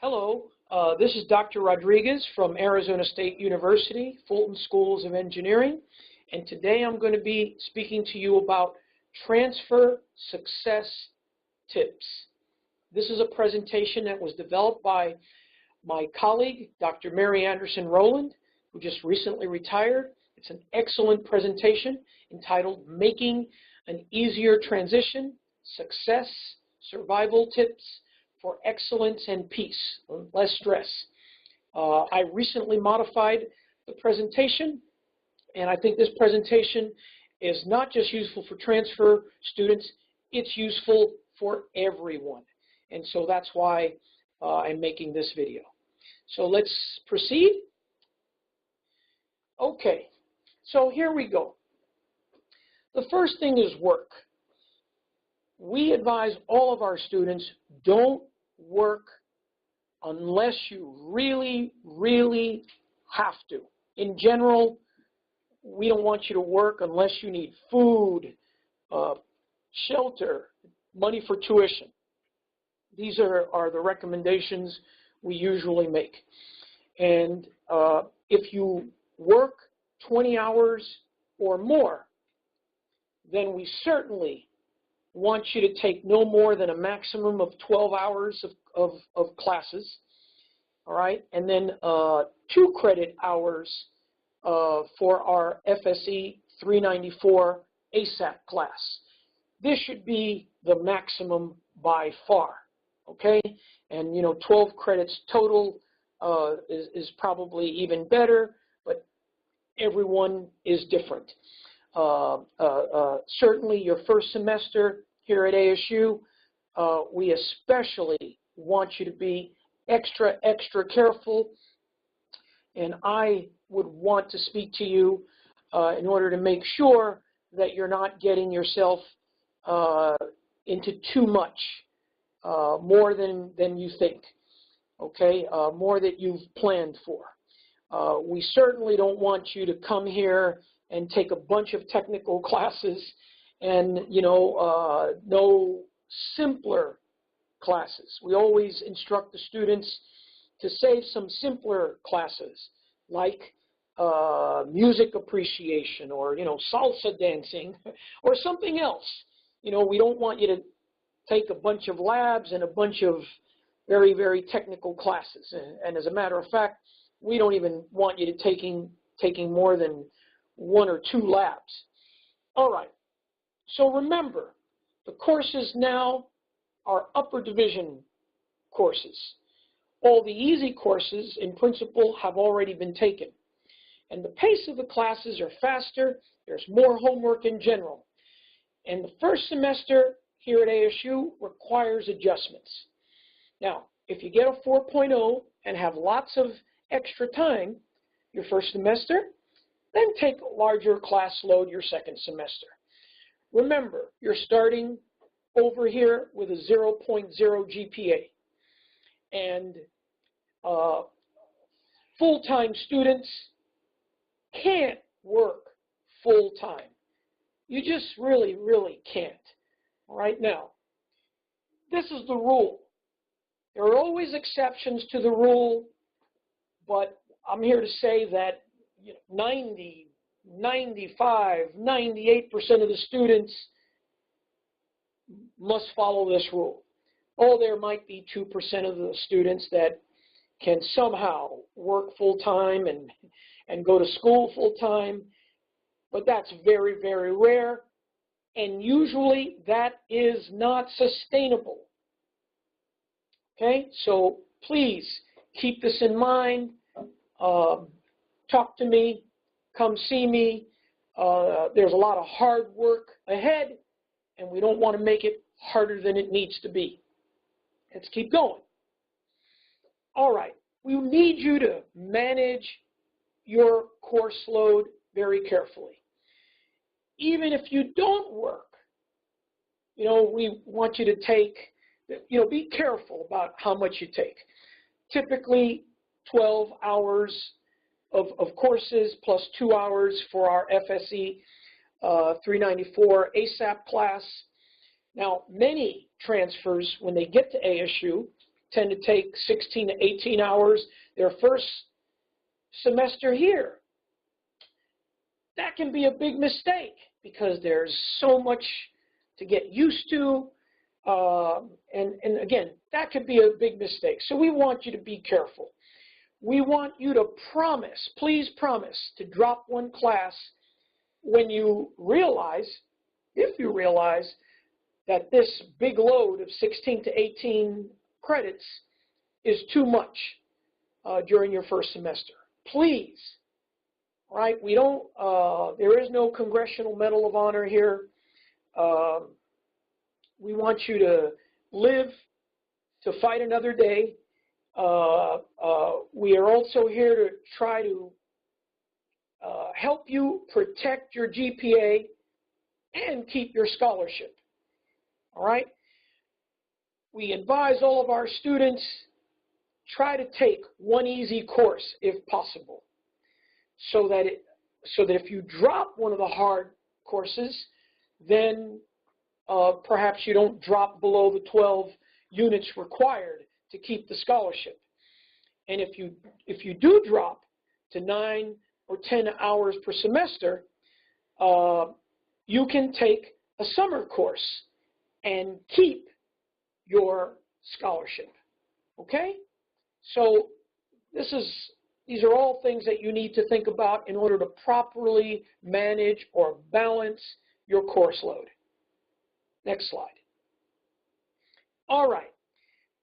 Hello, this is Dr. Rodriguez from Arizona State University, Fulton Schools of Engineering, and today I'm going to be speaking to you about transfer success tips. This is a presentation that was developed by my colleague, Dr. Mary Anderson Rowland, who just recently retired. It's an excellent presentation entitled Making an Easier Transition, Success, Survival Tips for Excellence and Peace, Less Stress. I recently modified the presentation, and I think this presentation is not just useful for transfer students, it's useful for everyone. And so that's why I'm making this video. So let's proceed. Okay, so here we go. The first thing is work. We advise all of our students, don't work unless you really, really have to. In general, we don't want you to work unless you need food, shelter, money for tuition. These are the recommendations we usually make. And if you work 20 hours or more, then we certainly want you to take no more than a maximum of 12 hours of classes, all right? And then 2 credit hours for our FSE 394 ASAP class. This should be the maximum by far, okay? And, 12 credits total is probably even better, but everyone is different. Certainly your first semester here at ASU, we especially want you to be extra careful, and I would want to speak to you in order to make sure that you're not getting yourself into too much, more than you think, okay, more that you've planned for. We certainly don't want you to come here and take a bunch of technical classes and, no simpler classes. We always instruct the students to save some simpler classes like music appreciation or, salsa dancing or something else. We don't want you to take a bunch of labs and a bunch of very, very technical classes. And as a matter of fact, we don't even want you to taking more than 1 or 2 labs. All right. So remember, the courses now are upper division courses. All the easy courses, in principle, have already been taken. And the pace of the classes are faster. There's more homework in general. And the first semester here at ASU requires adjustments. Now, if you get a 4.0 and have lots of extra time your first semester, then take a larger class load your second semester. Remember, you're starting over here with a 0.0 GPA. And full-time students can't work full-time. You just really, really can't. All right, now, this is the rule. There are always exceptions to the rule, but I'm here to say that 90, 95, 98% of the students must follow this rule. Oh, there might be 2% of the students that can somehow work full-time and go to school full-time, but that's very, very rare, and usually that is not sustainable. Okay, so please keep this in mind. Talk to me, come see me. There's a lot of hard work ahead, and we don't want to make it harder than it needs to be. Let's keep going. All right, we need you to manage your course load very carefully. Even if you don't work, we want you to take, be careful about how much you take. Typically 12 hours of courses plus 2 hours for our FSE 394 ASAP class. Now, many transfers, when they get to ASU, tend to take 16 to 18 hours their first semester here. That can be a big mistake because there's so much to get used to. And again, that could be a big mistake. So we want you to be careful. We want you to promise, please promise, to drop one class when you realize, if you realize, that this big load of 16 to 18 credits is too much during your first semester. Please, right? We don't, there is no Congressional Medal of Honor here. We want you to live to fight another day. We are also here to try to help you protect your GPA and keep your scholarship. All right? We advise all of our students, try to take one easy course if possible, so that if you drop one of the hard courses, then perhaps you don't drop below the 12 units required to keep the scholarship. And if you do drop to 9 or 10 hours per semester, you can take a summer course and keep your scholarship. Okay? So these are all things that you need to think about in order to properly manage or balance your course load. Next slide. All right.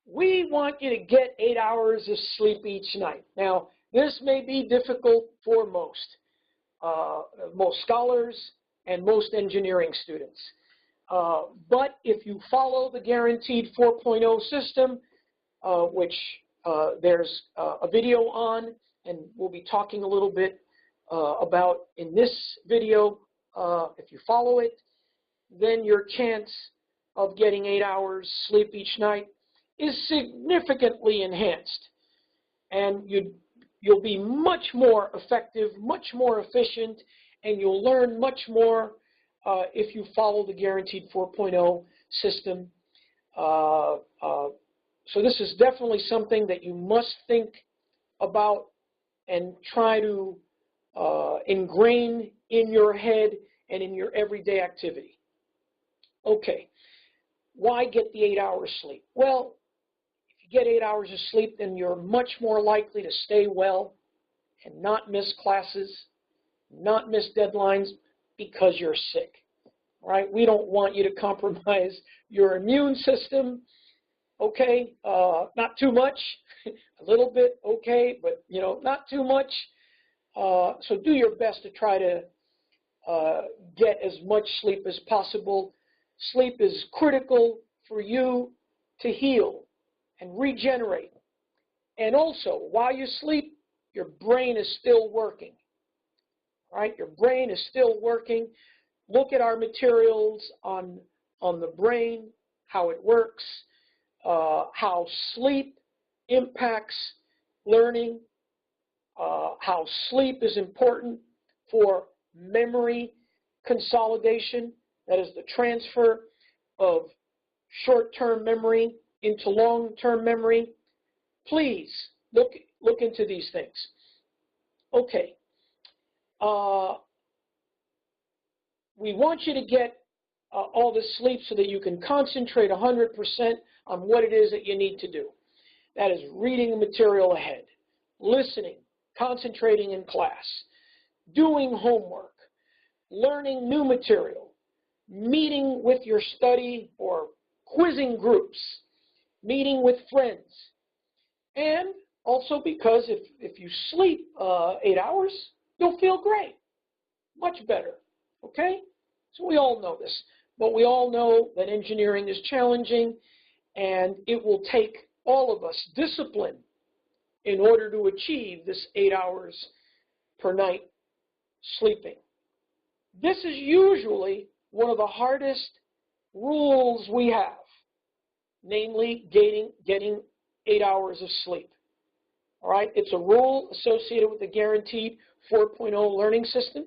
We want you to get 8 hours of sleep each night. Now, this may be difficult for most scholars and most engineering students. But if you follow the Guaranteed 4.0 system, which there's a video on, and we'll be talking a little bit about in this video, if you follow it, then your chance of getting 8 hours sleep each night is significantly enhanced. And you'll be much more effective, much more efficient, and you'll learn much more if you follow the Guaranteed 4.0 system. So this is definitely something that you must think about and try to ingrain in your head and in your everyday activity. Okay, why get the 8 hours sleep? Well, if you get 8 hours of sleep, then you're much more likely to stay well and not miss classes, not miss deadlines because you're sick, right? We don't want you to compromise your immune system, okay? Not too much, a little bit, okay, but, you know, not too much. So do your best to try to get as much sleep as possible. Sleep is critical for you to heal and regenerate. And also, while you sleep, your brain is still working, right? Your brain is still working. Look at our materials on the brain, how it works, how sleep impacts learning, how sleep is important for memory consolidation. That is the transfer of short-term memory into long-term memory. Please look into these things. Okay. We want you to get all this sleep so that you can concentrate 100% on what it is that you need to do. That is reading the material ahead, listening, concentrating in class, doing homework, learning new material, meeting with your study or quizzing groups, meeting with friends. And also because if you sleep 8 hours, you'll feel great, much better, okay? So we all know this, but we all know that engineering is challenging, and it will take all of us discipline in order to achieve this 8 hours per night sleeping. This is usually one of the hardest rules we have, namely getting 8 hours of sleep. All right, it's a rule associated with the Guaranteed 4.0 learning system,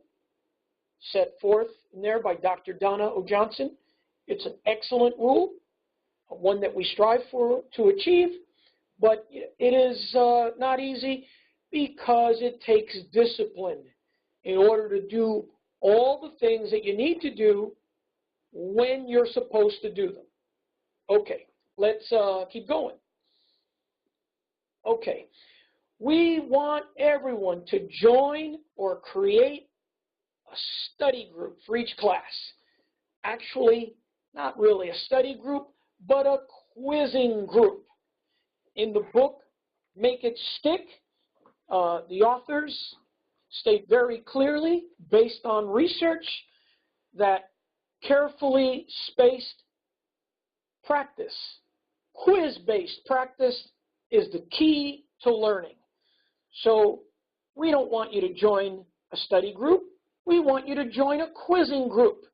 set forth in there by Dr. Donna O. Johnson. It's an excellent rule, one that we strive to achieve. but it is not easy because it takes discipline in order to do all the things that you need to do when you're supposed to do them. Okay, let's keep going. Okay, we want everyone to join or create a study group for each class. Actually, not really a study group, but a quizzing group. In the book, Make It Stick, the authors state very clearly, based on research, that carefully spaced practice, quiz-based practice, is the key to learning. So we don't want you to join a study group. We want you to join a quizzing group.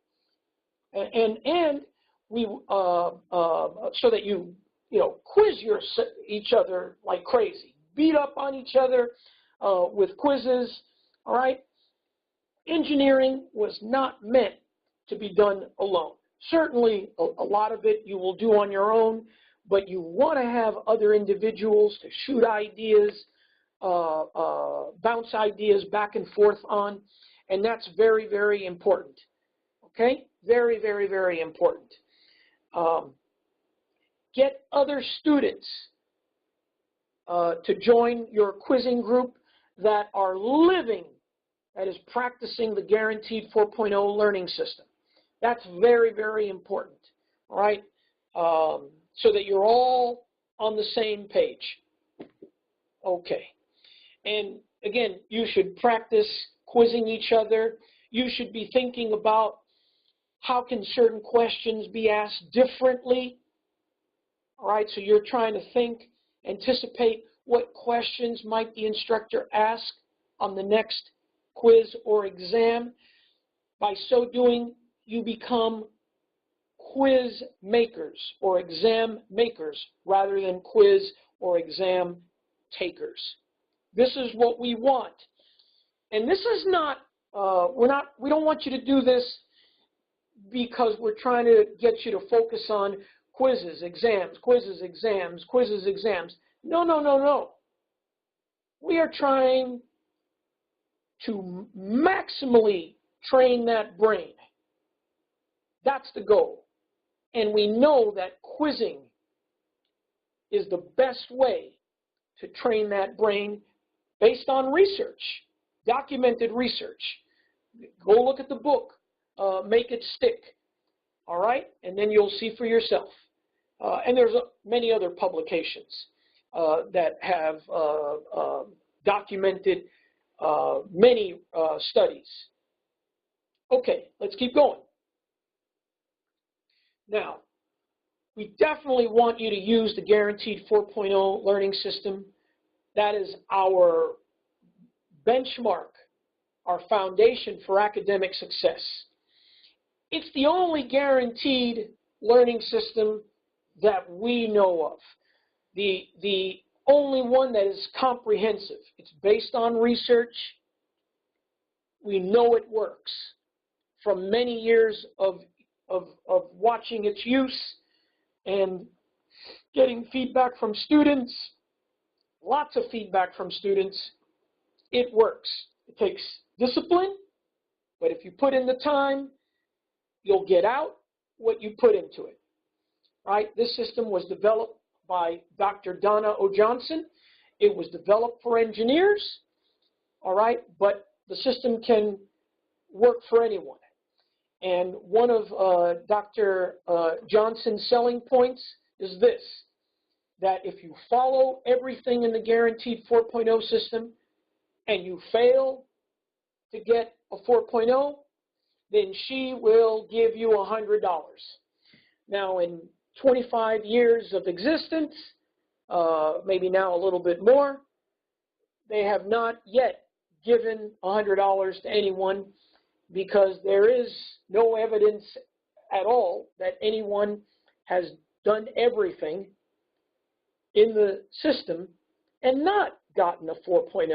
And we so that you quiz each other like crazy, beat up on each other with quizzes. All right. Engineering was not meant to be done alone. Certainly, a lot of it you will do on your own, but you want to have other individuals to shoot ideas, bounce ideas back and forth on, and that's very, very important. Okay? Very, very, very important. Get other students to join your quizzing group that are living, that is practicing the Guaranteed 4.0 learning system. That's very, very important, all right? So that you're all on the same page. Okay. And again, you should practice quizzing each other. You should be thinking about how can certain questions be asked differently, all right? So you're trying to think, anticipate what questions might the instructor ask on the next quiz or exam. By so doing, you become quiz makers or exam makers rather than quiz or exam takers. This is what we want. And this is not, we don't want you to do this because we're trying to get you to focus on quizzes, exams, quizzes, exams, quizzes, exams. No, no, no, no. We are trying to maximally train that brain. That's the goal. And we know that quizzing is the best way to train that brain based on research, documented research. Go look at the book, Make It Stick, all right? And then you'll see for yourself. And there's many other publications that have documented many studies. Okay, let's keep going. Now, we definitely want you to use the Guaranteed 4.0 learning system. That is our benchmark, our foundation for academic success. It's the only guaranteed learning system that we know of. The only one that is comprehensive. It's based on research. We know it works from many years of watching its use and getting feedback from students, lots of feedback from students. It works. It takes discipline, but if you put in the time, you'll get out what you put into it, right? This system was developed by Dr. Donna O. Johnson. It was developed for engineers, all right, but the system can work for anyone. And one of Dr. Johnson's selling points is this, that if you follow everything in the Guaranteed 4.0 system and you fail to get a 4.0, then she will give you $100. Now, in 25 years of existence, maybe now a little bit more, they have not yet given $100 to anyone because there is no evidence at all that anyone has done everything in the system and not gotten a 4.0.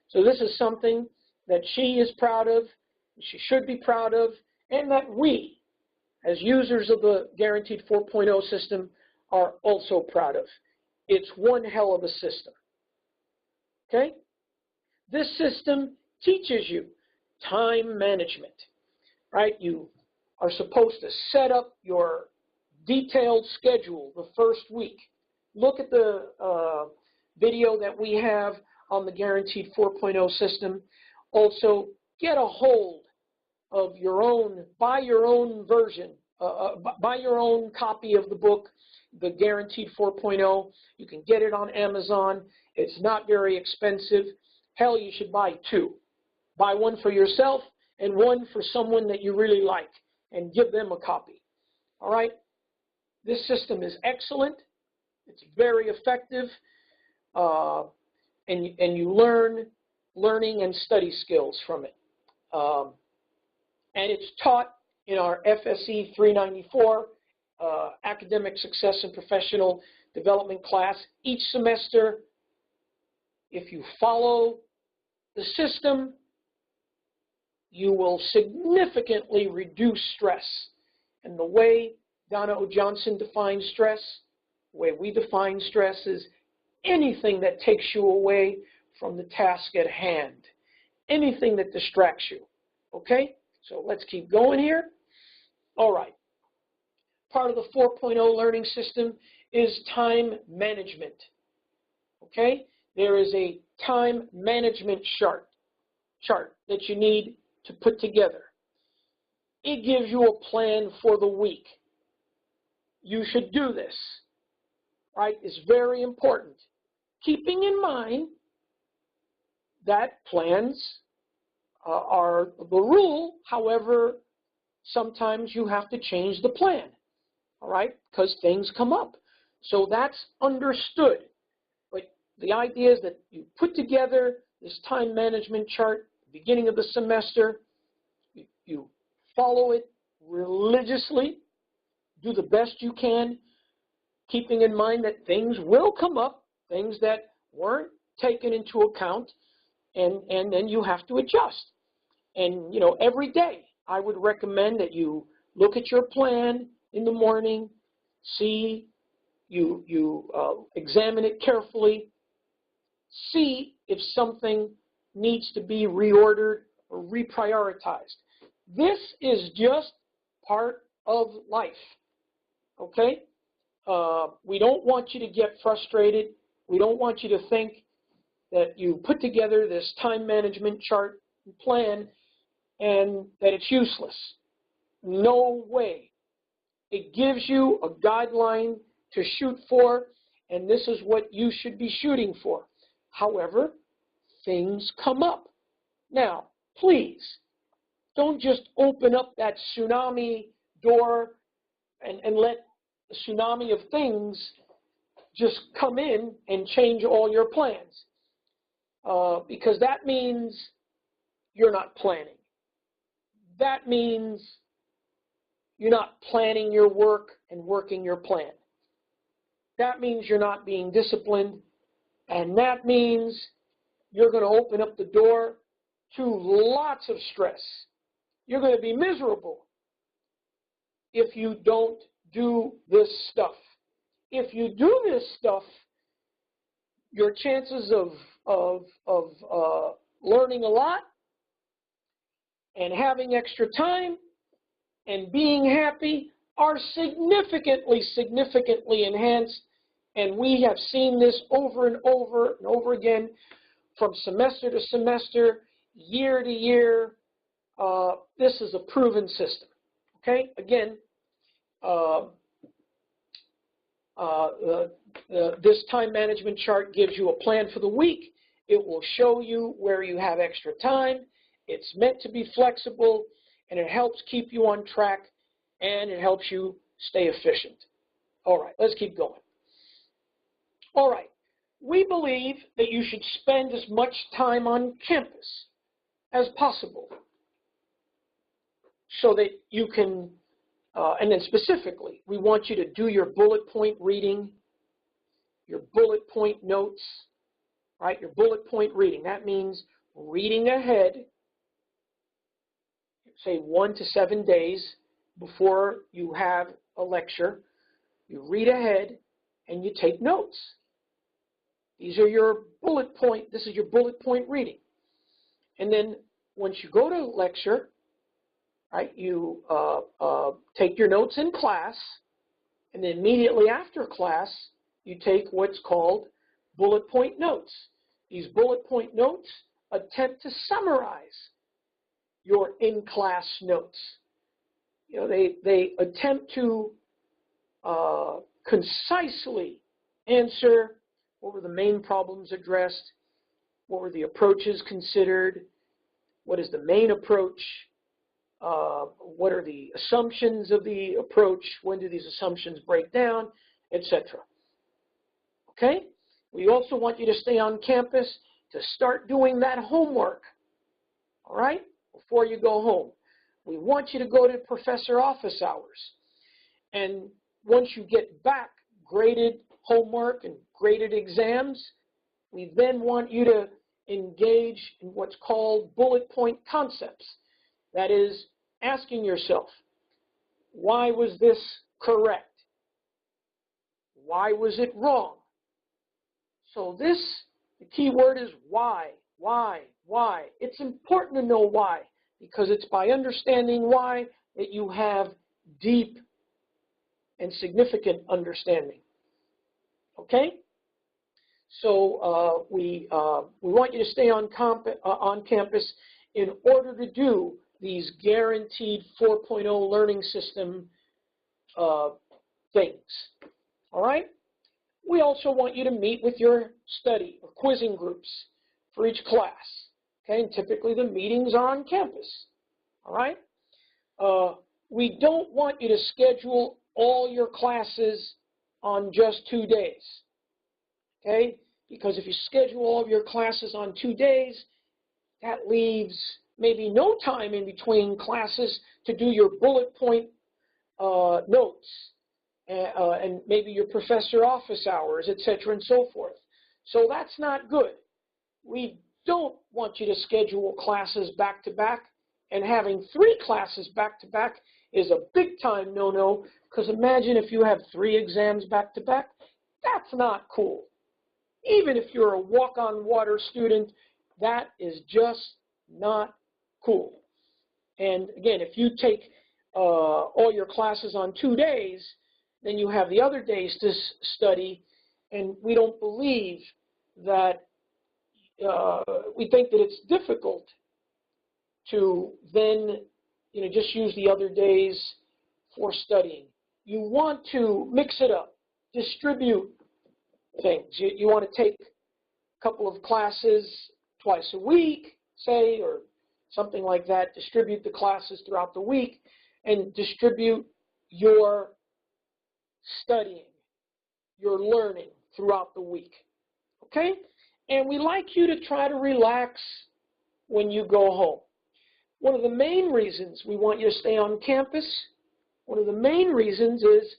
So this is something that she is proud of, she should be proud of, and that we, as users of the Guaranteed 4.0 system, are also proud of. it's one hell of a system. Okay? This system teaches you time management, right? You are supposed to set up your detailed schedule the first week. Look at the video that we have on the Guaranteed 4.0 system. Also, get a hold of your own, buy your own version, buy your own copy of the book, the Guaranteed 4.0. You can get it on Amazon. It's not very expensive. Hell, you should buy two. Buy one for yourself and one for someone that you really like, and give them a copy. All right? This system is excellent. It's very effective, and you learn learning and study skills from it. And it's taught in our FSE 394 Academic Success and Professional Development class each semester. If you follow the system, you will significantly reduce stress. And the way Donna O. Johnson defines stress, the way we define stress, is anything that takes you away from the task at hand, anything that distracts you. Okay? So let's keep going here. All right. Part of the 4.0 learning system is time management. Okay? There is a time management chart that you need to put together. It gives you a plan for the week. You should do this, right? It's very important. Keeping in mind that plans are the rule. However, sometimes you have to change the plan, all right, because things come up. So that's understood. But the idea is that you put together this time management chart at the beginning of the semester. You follow it religiously. Do the best you can, keeping in mind that things will come up, things that weren't taken into account, and then you have to adjust. And, you know, every day I would recommend that you look at your plan in the morning, see, you examine it carefully, see if something needs to be reordered or reprioritized. This is just part of life, okay? We don't want you to get frustrated. We don't want you to think that you put together this time management chart and plan and that it's useless. No way. It gives you a guideline to shoot for, and this is what you should be shooting for. However, things come up. Now, please, don't just open up that tsunami door and let the tsunami of things just come in and change all your plans, because that means you're not planning. That means you're not planning your work and working your plan. That means you're not being disciplined, and that means you're going to open up the door to lots of stress. You're going to be miserable if you don't do this stuff. If you do this stuff, your chances of learning a lot and having extra time and being happy are significantly enhanced. And we have seen this over and over and over again from semester to semester, year to year. This is a proven system. Okay? Again, this time management chart gives you a plan for the week. It will show you where you have extra time. It's meant to be flexible, and it helps keep you on track, and it helps you stay efficient. All right, let's keep going. All right, we believe that you should spend as much time on campus as possible so that you can, and then specifically, we want you to do your bullet point reading, your bullet point notes, right? Your bullet point reading. That means reading ahead, say 1 to 7 days before you have a lecture. You read ahead and you take notes. These are your bullet point, this is your bullet point reading. And then once you go to lecture, right, you take your notes in class, and then immediately after class, you take what's called bullet point notes. These bullet point notes attempt to summarize your in-class notes. You know, they attempt to concisely answer what were the main problems addressed, what were the approaches considered, what is the main approach, what are the assumptions of the approach, when do these assumptions break down, etc. Okay? We also want you to stay on campus to start doing that homework, all right, before you go home. We want you to go to professor office hours. And once you get back graded homework and graded exams, we then want you to engage in what's called bullet point concepts. That is, asking yourself, why was this correct? Why was it wrong? So this, the key word is why. It's important to know why, because it's by understanding why that you have deep and significant understanding. Okay? So we want you to stay on campus in order to do these guaranteed 4.0 learning system things. All right? We also want you to meet with your study or quizzing groups for each class. Okay? And typically the meetings are on campus. All right? We don't want you to schedule all your classes on just 2 days. Okay? Because if you schedule all of your classes on 2 days, that leaves maybe no time in between classes to do your bullet point notes and maybe your professor office hours, etc., and so forth. So that's not good. We don't want you to schedule classes back to back, and having 3 classes back to back is a big time no-no, because imagine if you have 3 exams back to back. That's not cool. Even if you're a walk-on-water student, that is just not cool. And again, if you take all your classes on 2 days, then you have the other days to study, and we don't believe that, we think that it's difficult to then, just use the other days for studying. You want to mix it up, distribute things. You want to take a couple of classes twice a week, say, or something like that, distribute the classes throughout the week, and distribute your studying, your learning throughout the week, okay? And we like you to try to relax when you go home. One of the main reasons we want you to stay on campus, one of the main reasons is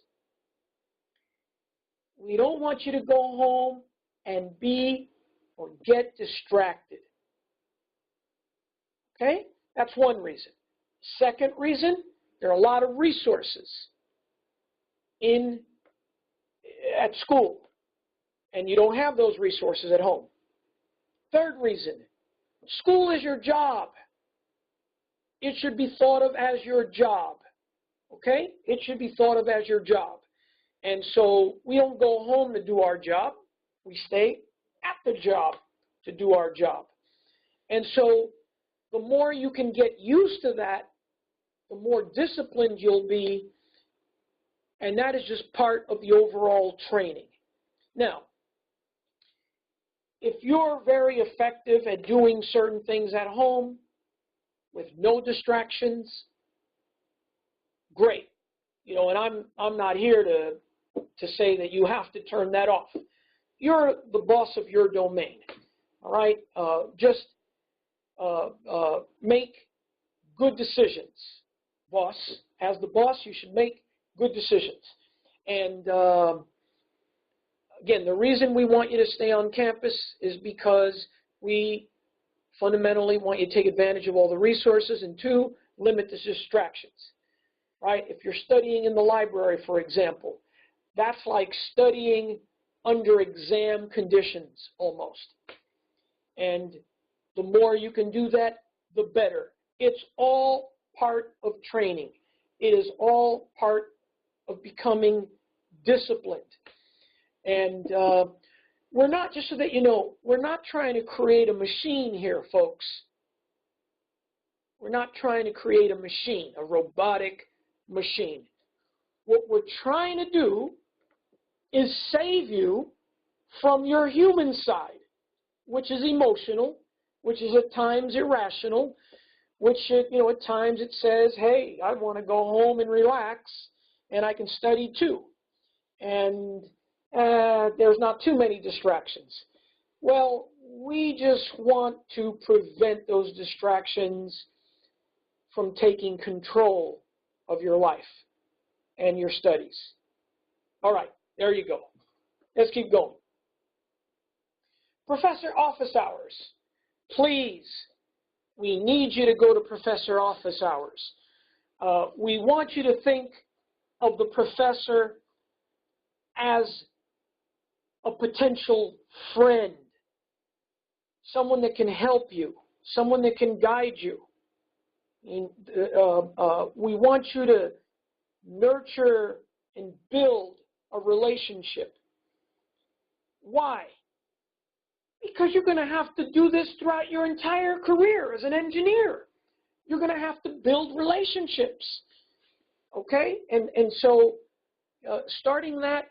we don't want you to go home and be or get distracted. Okay? That's one reason. Second reason, there are a lot of resources at school, and you don't have those resources at home. Third reason, school is your job. It should be thought of as your job. Okay? It should be thought of as your job. And so we don't go home to do our job. We stay at the job to do our job. And so the more you can get used to that, the more disciplined you'll be, and that is just part of the overall training. Now, if you're very effective at doing certain things at home with no distractions, great. And I'm not here to say that you have to turn that off. You're the boss of your domain, all right? Just make good decisions, boss. As the boss, you should make good decisions. And again, the reason we want you to stay on campus is because we fundamentally want you to take advantage of all the resources, and 2, limit the distractions, right? If you're studying in the library, for example, that's like studying under exam conditions almost. And the more you can do that, the better. It's all part of training. It is all part of becoming disciplined. And we're not, just so that you know, we're not trying to create a machine here, folks. We're not trying to create a machine, a robotic machine. What we're trying to do is save you from your human side, which is emotional, which is at times irrational, which, at times it says, hey, I want to go home and relax, and I can study too. And there's not too many distractions. Well, we just want to prevent those distractions from taking control of your life and your studies. All right, there you go. Let's keep going. Professor office hours. Please, we need you to go to professor office hours. We want you to think of the professor as a potential friend, someone that can help you, someone that can guide you. We want you to nurture and build a relationship. Why? Because you're going to have to do this throughout your entire career as an engineer. You're going to have to build relationships, okay? And so starting that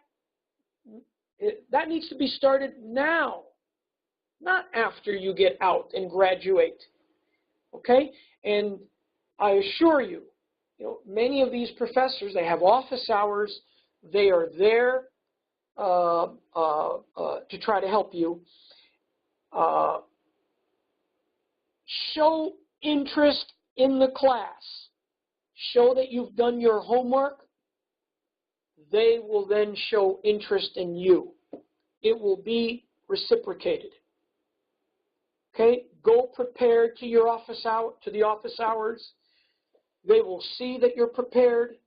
needs to be started now, not after you get out and graduate, okay? And I assure you, many of these professors, they have office hours. They are there to try to help you. Show interest in the class. Show that you've done your homework. They will then show interest in you. It will be reciprocated. Okay? Go prepared to your office hour, to the office hours. They will see that you're prepared,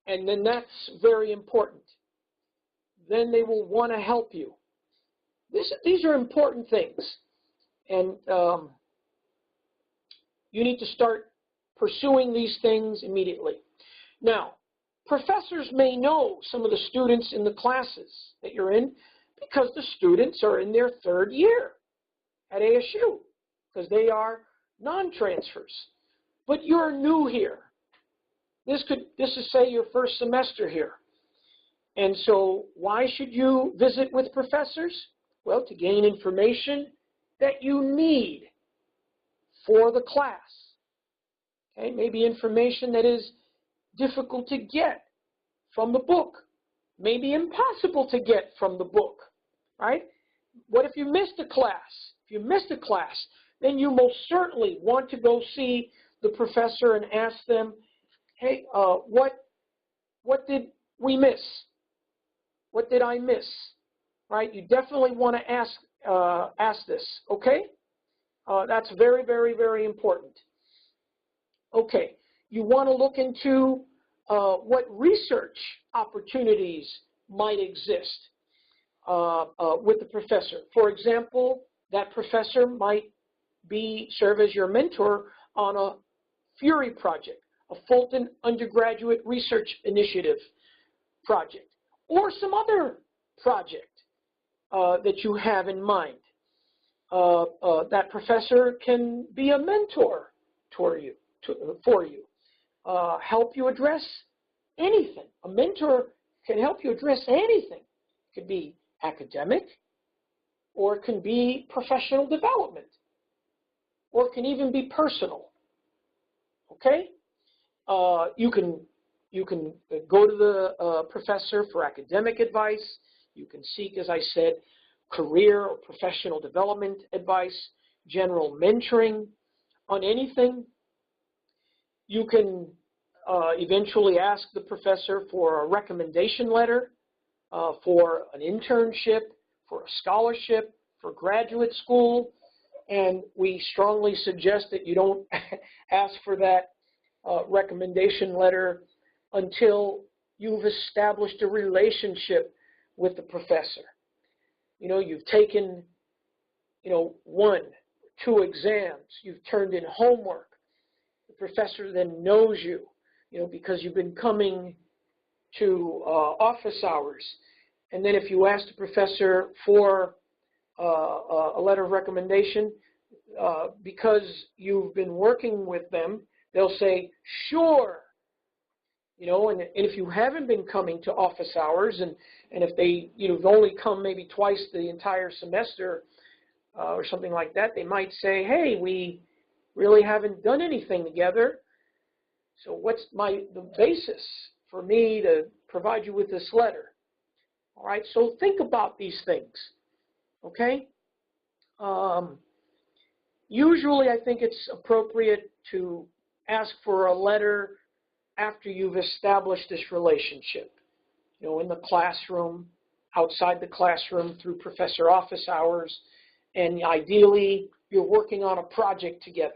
and then that's very important. Then they will want to help you. These are important things, and you need to start pursuing these things immediately. Now, professors may know some of the students in the classes that you're in because the students are in their third year at ASU because they are non-transfers. But you're new here. This is, say, your first semester here. And so why should you visit with professors? Well, to gain information that you need for the class. Okay, maybe information that is difficult to get from the book, maybe impossible to get from the book, right? What if you missed a class? If you missed a class, then you most certainly want to go see the professor and ask them, hey, what did we miss? What did I miss? Right? You definitely want to ask this, okay? That's very, very, very important. Okay, you want to look into what research opportunities might exist with the professor. For example, that professor might serve as your mentor on a Fury project, a Fulton Undergraduate Research Initiative project, or some other project that you have in mind. That professor can be a mentor for you, help you address anything. A mentor can help you address anything. It could be academic, or it can be professional development, or it can even be personal. Okay? You can go to the professor for academic advice. You can seek, as I said, career or professional development advice, general mentoring on anything. You can eventually ask the professor for a recommendation letter for an internship, for a scholarship, for graduate school, and we strongly suggest that you don't ask for that recommendation letter until you've established a relationship with the professor. You've taken, 1, 2 exams. You've turned in homework. The professor then knows you, because you've been coming to office hours. And then if you ask the professor for a letter of recommendation, because you've been working with them, they'll say, sure. And if you haven't been coming to office hours, and if you've only come maybe twice the entire semester or something like that, they might say, hey, we really haven't done anything together. So what's the basis for me to provide you with this letter? All right, so think about these things, okay? Usually I think it's appropriate to ask for a letter after you've established this relationship, in the classroom, outside the classroom, through professor office hours, and ideally you're working on a project together.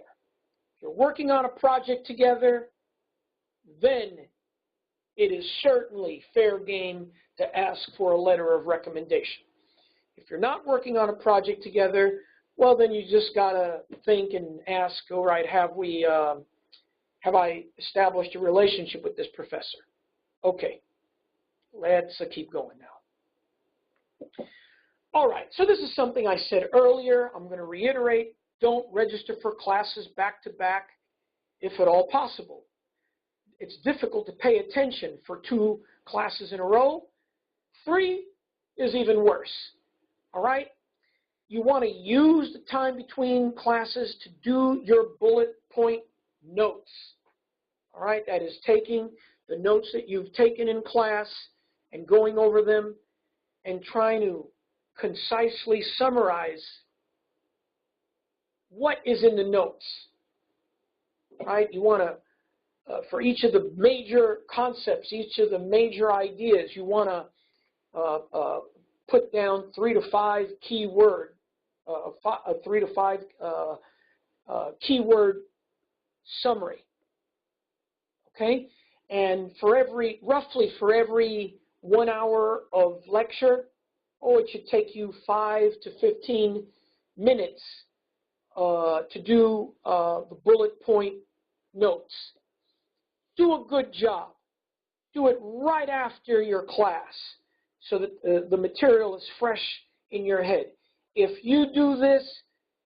If you're working on a project together, then it is certainly fair game to ask for a letter of recommendation. If you're not working on a project together, well, then you just got to think and ask, all right, have I established a relationship with this professor? Okay, let's keep going now. All right, so this is something I said earlier. I'm going to reiterate. Don't register for classes back to back if at all possible. It's difficult to pay attention for 2 classes in a row. 3 is even worse. All right? You want to use the time between classes to do your bullet point notes. All right? That is taking the notes that you've taken in class and going over them and trying to concisely summarize what is in the notes. All right? You want to for each of the major concepts, each of the major ideas, you want to put down 3 to 5 keyword, 3 to 5 keyword summary. Okay, and roughly for every 1 hour of lecture, it should take you 5 to 15 minutes to do the bullet point notes. Do a good job. Do it right after your class so that the material is fresh in your head. If you do this,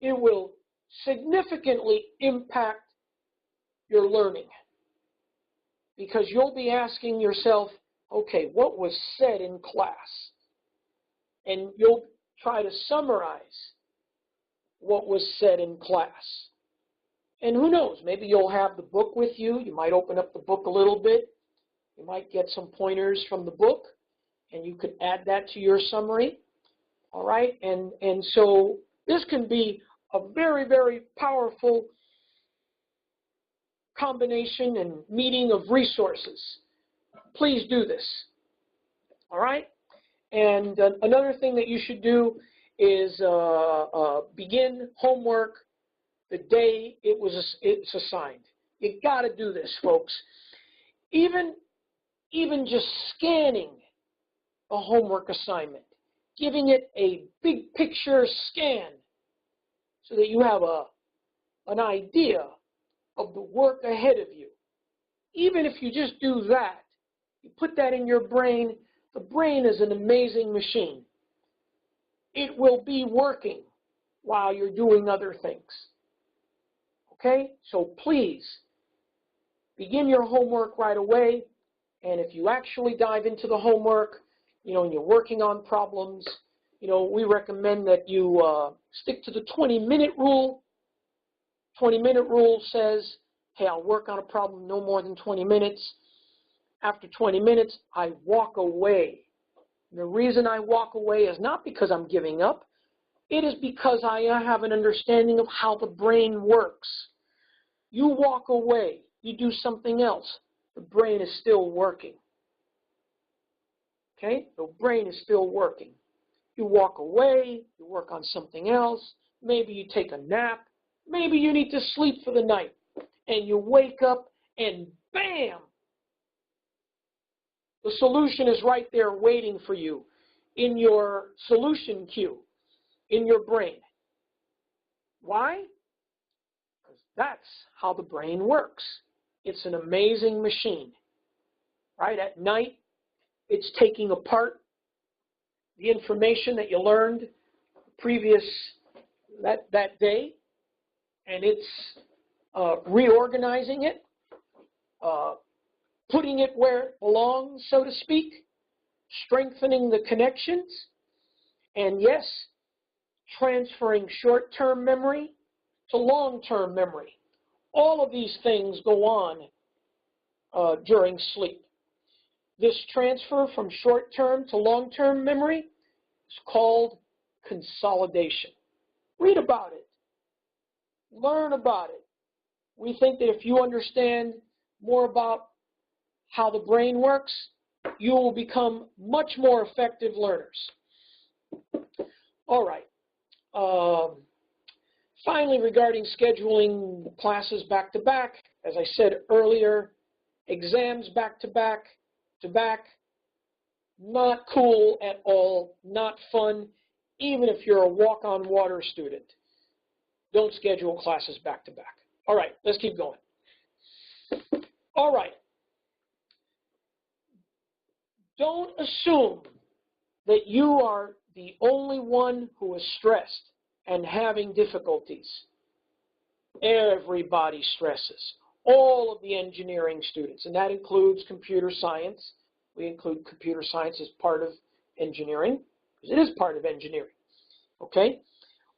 it will significantly impact your learning, because you'll be asking yourself, okay, what was said in class? And you'll try to summarize what was said in class. And who knows, maybe you'll have the book with you. You might open up the book a little bit. You might get some pointers from the book, and you could add that to your summary. All right, and so this can be a very, very powerful combination and meeting of resources. Please do this. All right, and another thing that you should do is begin homework the day it's assigned. You got to do this, folks. Even just scanning a homework assignment, giving it a big picture scan so that you have an idea of the work ahead of you. Even if you just do that, you put that in your brain. The brain is an amazing machine. It will be working while you're doing other things. Okay? So please, begin your homework right away. And if you actually dive into the homework, and you're working on problems, we recommend that you stick to the 20-minute rule. 20-minute rule says, hey, I'll work on a problem no more than 20 minutes. After 20 minutes, I walk away. And the reason I walk away is not because I'm giving up. It is because I have an understanding of how the brain works. You walk away, you do something else, the brain is still working. Okay? The brain is still working. You walk away, you work on something else, maybe you take a nap, maybe you need to sleep for the night, and you wake up and bam! The solution is right there waiting for you. in your solution queue, in your brain. Why? Because that's how the brain works. It's an amazing machine. Right? At night, it's taking apart the information that you learned previous that day, and it's reorganizing it, putting it where it belongs, so to speak, strengthening the connections, and yes, transferring short-term memory to long-term memory. All of these things go on during sleep. This transfer from short-term to long-term memory is called consolidation. Read about it. Learn about it. We think that if you understand more about how the brain works, you will become much more effective learners. All right. Finally, regarding scheduling classes back-to-back, as I said earlier, exams back-to-back, not cool at all, not fun, even if you're a walk-on-water student. Don't schedule classes back-to-back. All right, let's keep going. All right. Don't assume that you are the only one who is stressed and having difficulties. Everybody stresses. All of the engineering students, and that includes computer science. We include computer science as part of engineering, because it is part of engineering. Okay?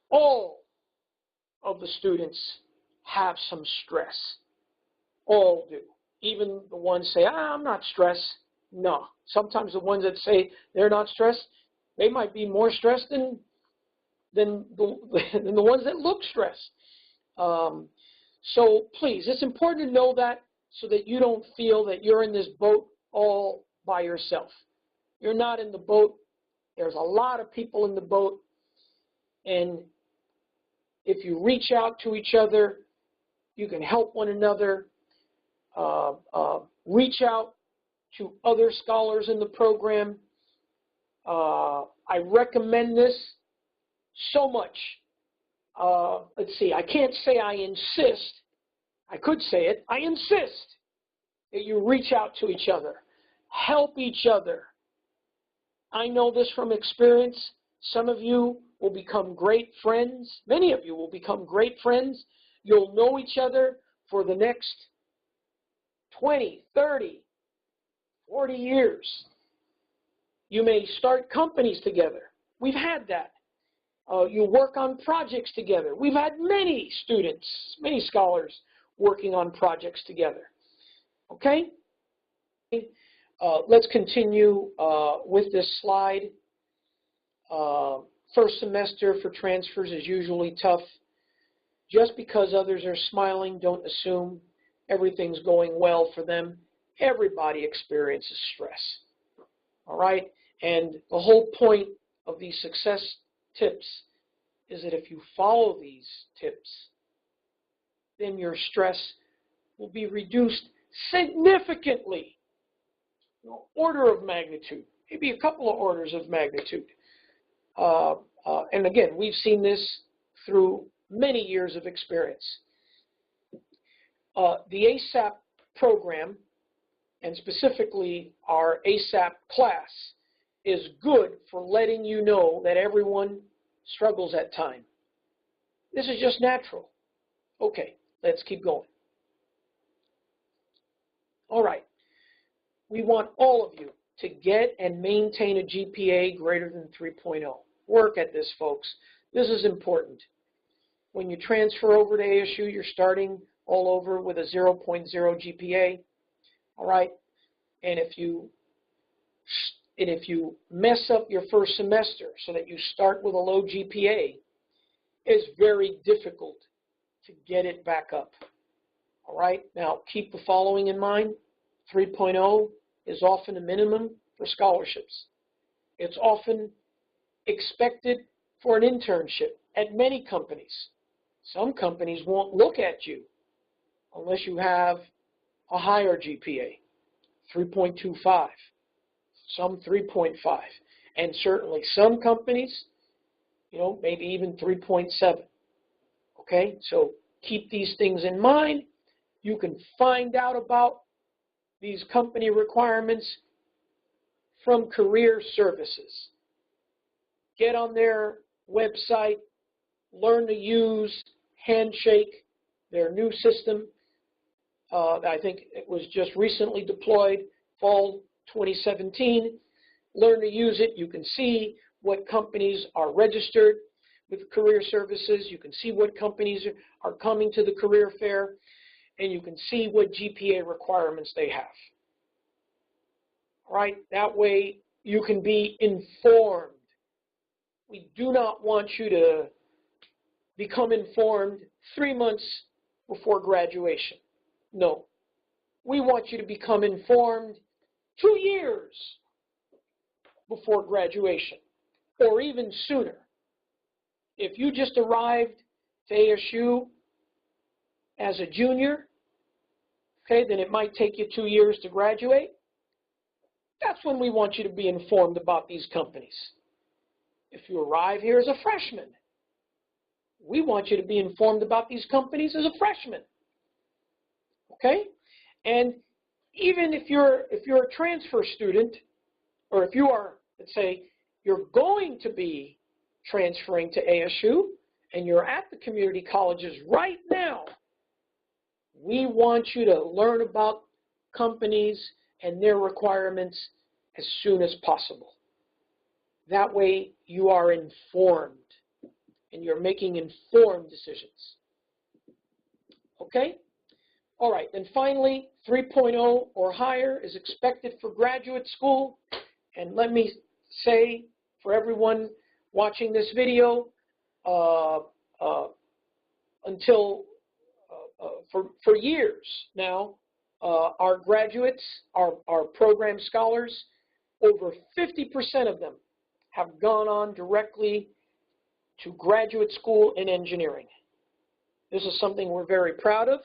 All of the students have some stress. All do. Even the ones say, I'm not stressed. No. Sometimes the ones that say they're not stressed, they might be more stressed than the ones that look stressed. So please, it's important to know that so that you don't feel that you're in this boat all by yourself. You're not in the boat. There's a lot of people in the boat. And if you reach out to each other, you can help one another. Reach out to other scholars in the program. I recommend this so much. Let's see, I can't say I insist. I could say it. I insist that you reach out to each other. Help each other. I know this from experience. Some of you will become great friends. Many of you will become great friends. You'll know each other for the next 20, 30, 40 years. You may start companies together. We've had that. You work on projects together. We've had many students, many scholars working on projects together. Okay? Let's continue with this slide. First semester for transfers is usually tough. Just because others are smiling, don't assume everything's going well for them. Everybody experiences stress. All right? And the whole point of these success tips is that if you follow these tips, then your stress will be reduced significantly. Order of magnitude, maybe a couple of orders of magnitude. And again, we've seen this through many years of experience. The ASAP program, and specifically our ASAP class, is good for letting you know that everyone struggles at times. This is just natural. Okay, let's keep going. All right. We want all of you to get and maintain a GPA greater than 3.0. Work at this, folks. This is important. When you transfer over to ASU, you're starting all over with a 0.0 GPA. All right? And if you mess up your first semester so that you start with a low GPA, it's very difficult to get it back up. All right? Now, keep the following in mind. 3.0 is often a minimum for scholarships. It's often expected for an internship at many companies. Some companies won't look at you unless you have a higher GPA, 3.25, some 3.5. And certainly some companies, maybe even 3.7. Okay, so keep these things in mind. You can find out about these company requirements from Career Services. Get on their website, learn to use Handshake, their new system. I think it was just recently deployed, fall 2017. Learn to use it. You can see what companies are registered with Career Services. You can see what companies are coming to the career fair, and you can see what GPA requirements they have. All right? That way you can be informed. We do not want you to become informed 3 months before graduation. No. We want you to become informed 2 years before graduation, or even sooner. If you just arrived to ASU as a junior, okay, then it might take you 2 years to graduate. That's when we want you to be informed about these companies. If you arrive here as a freshman, we want you to be informed about these companies as a freshman. Okay? And even if you're a transfer student, or if you are, let's say, you're going to be transferring to ASU and you're at the community colleges right now, we want you to learn about companies and their requirements as soon as possible. That way you are informed and you're making informed decisions. Okay? All right, then finally, 3.0 or higher is expected for graduate school. And let me say, for everyone watching this video, for years now, our graduates, our program scholars, over 50% of them have gone on directly to graduate school in engineering. This is something we're very proud of.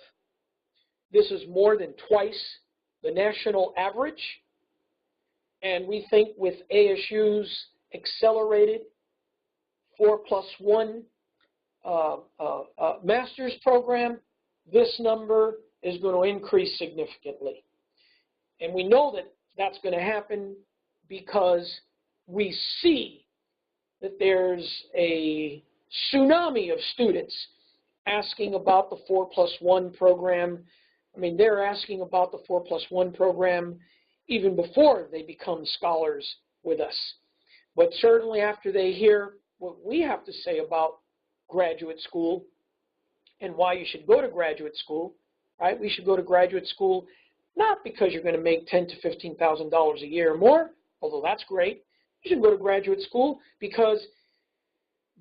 This is more than twice the national average. And we think with ASU's accelerated 4+1 master's program, this number is going to increase significantly. And we know that that's going to happen because we see that there's a tsunami of students asking about the 4+1 program. I mean, they're asking about the 4+1 program even before they become scholars with us. But certainly after they hear what we have to say about graduate school and why you should go to graduate school, right? We should go to graduate school not because you're going to make $10,000 to $15,000 a year or more, although that's great. You should go to graduate school because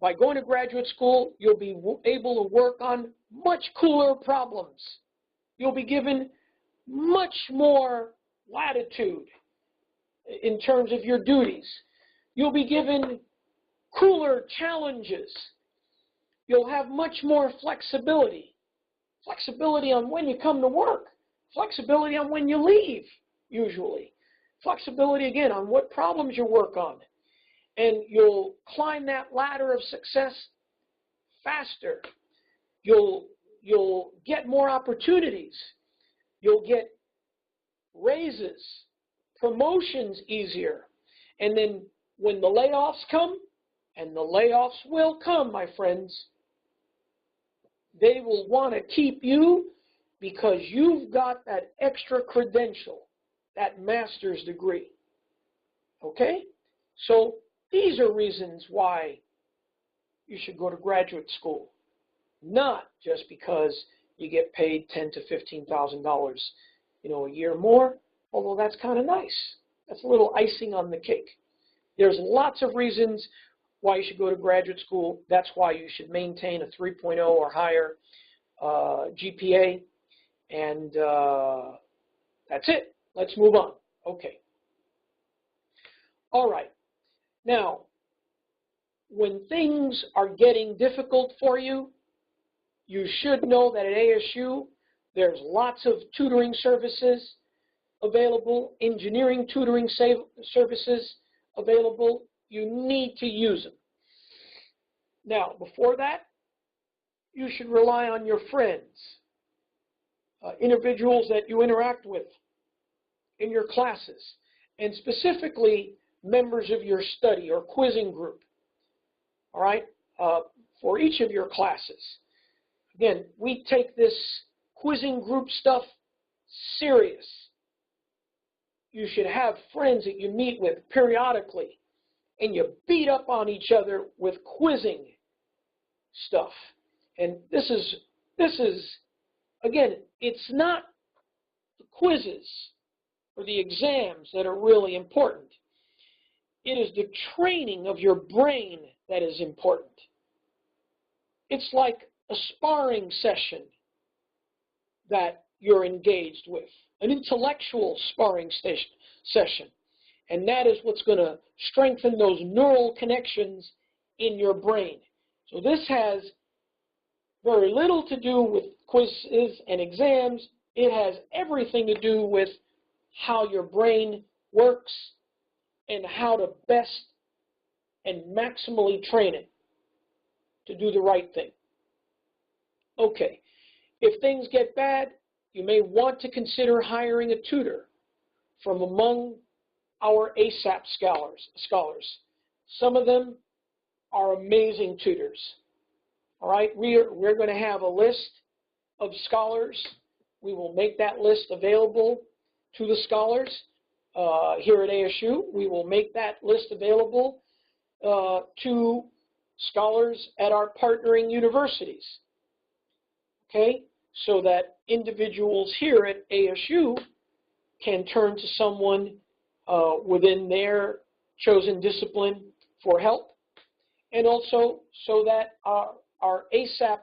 by going to graduate school, you'll be able to work on much cooler problems. You'll be given much more latitude in terms of your duties. You'll be given cooler challenges. You'll have much more flexibility. Flexibility on when you come to work. Flexibility on when you leave, usually. Flexibility, again, on what problems you work on. And you'll climb that ladder of success faster. You'll get more opportunities. You'll get raises, promotions easier. And then when the layoffs come, and the layoffs will come, my friends, they will want to keep you because you've got that extra credential, that master's degree. Okay? So these are reasons why you should go to graduate school, not just because you get paid $10,000 to $15,000, a year more, although that's kind of nice. That's a little icing on the cake. There's lots of reasons why you should go to graduate school. That's why you should maintain a 3.0 or higher GPA. And that's it. Let's move on. Okay. All right. Now, when things are getting difficult for you, you should know that at ASU, there's lots of tutoring services available, engineering tutoring services available, You need to use them. Now, before that, you should rely on your friends, individuals that you interact with in your classes, and specifically members of your study or quizzing group, all right, for each of your classes. Again, we take this quizzing group stuff serious. You should have friends that you meet with periodically, and you beat up on each other with quizzing stuff. And this is again, it's not the quizzes or the exams that are really important. It is the training of your brain that is important. It's like a sparring session that you're engaged with, an intellectual sparring session. And that is what's going to strengthen those neural connections in your brain. So this has very little to do with quizzes and exams. It has everything to do with how your brain works and how to best and maximally train it to do the right thing. Okay, if things get bad, you may want to consider hiring a tutor from among our ASAP scholars. Some of them are amazing tutors. All right, we're going to have a list of scholars. We will make that list available to the scholars here at ASU. We will make that list available to scholars at our partnering universities, okay, so that individuals here at ASU can turn to someone within their chosen discipline for help, and also so that our ASAP,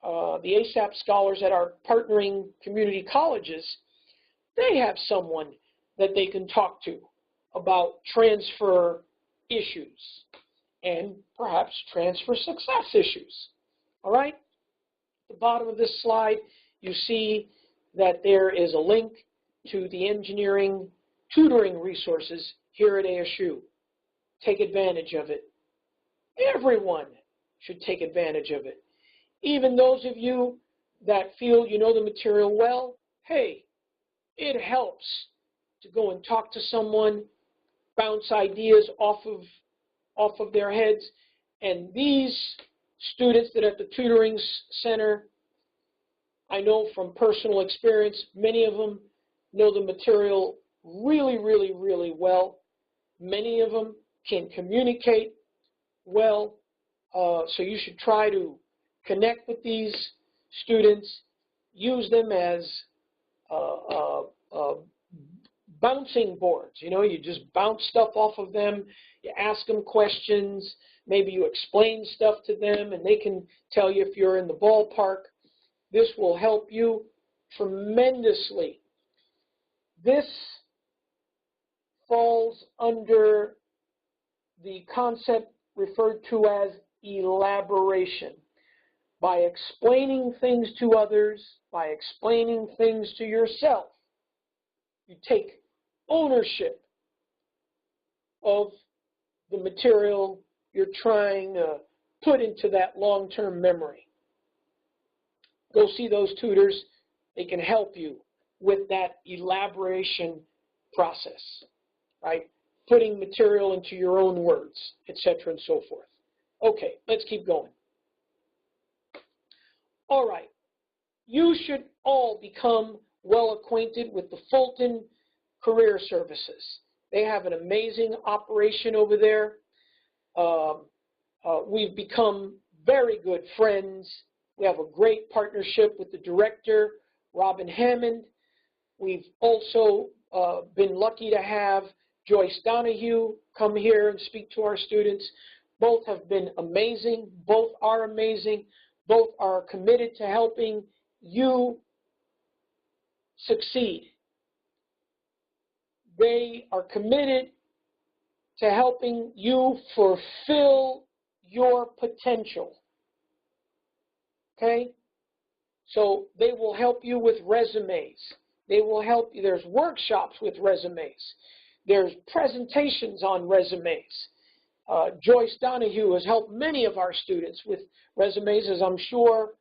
the ASAP scholars at our partnering community colleges, they have someone that they can talk to about transfer issues and perhaps transfer success issues. All right? At the bottom of this slide, you see that there is a link to the engineering tutoring resources here at ASU. Take advantage of it. Everyone should take advantage of it. Even those of you that feel you know the material well, hey, it helps to go and talk to someone, bounce ideas off of their heads. And these students that are at the tutoring center, I know from personal experience, many of them know the material really, really, really well. Many of them can communicate well. So you should try to connect with these students, use them as bouncing boards. You know, you just bounce stuff off of them, you ask them questions, maybe you explain stuff to them, and they can tell you if you're in the ballpark. This will help you tremendously. This falls under the concept referred to as elaboration. By explaining things to others, by explaining things to yourself, you take ownership of the material you're trying to put into that long-term memory. Go see those tutors. They can help you with that elaboration process, right? Putting material into your own words, etc. and so forth. Okay, let's keep going. All right, you should all become well acquainted with the Fulton Career Services. They have an amazing operation over there. We've become very good friends. We have a great partnership with the director, Robin Hammond. We've also been lucky to have Joyce Donahue come here and speak to our students. Both have been amazing. Both are amazing. Both are committed to helping you succeed. They are committed to helping you fulfill your potential. Okay? So they will help you with resumes. They will help you. There's workshops with resumes. There's presentations on resumes. Joyce Donahue has helped many of our students with resumes, as I'm sure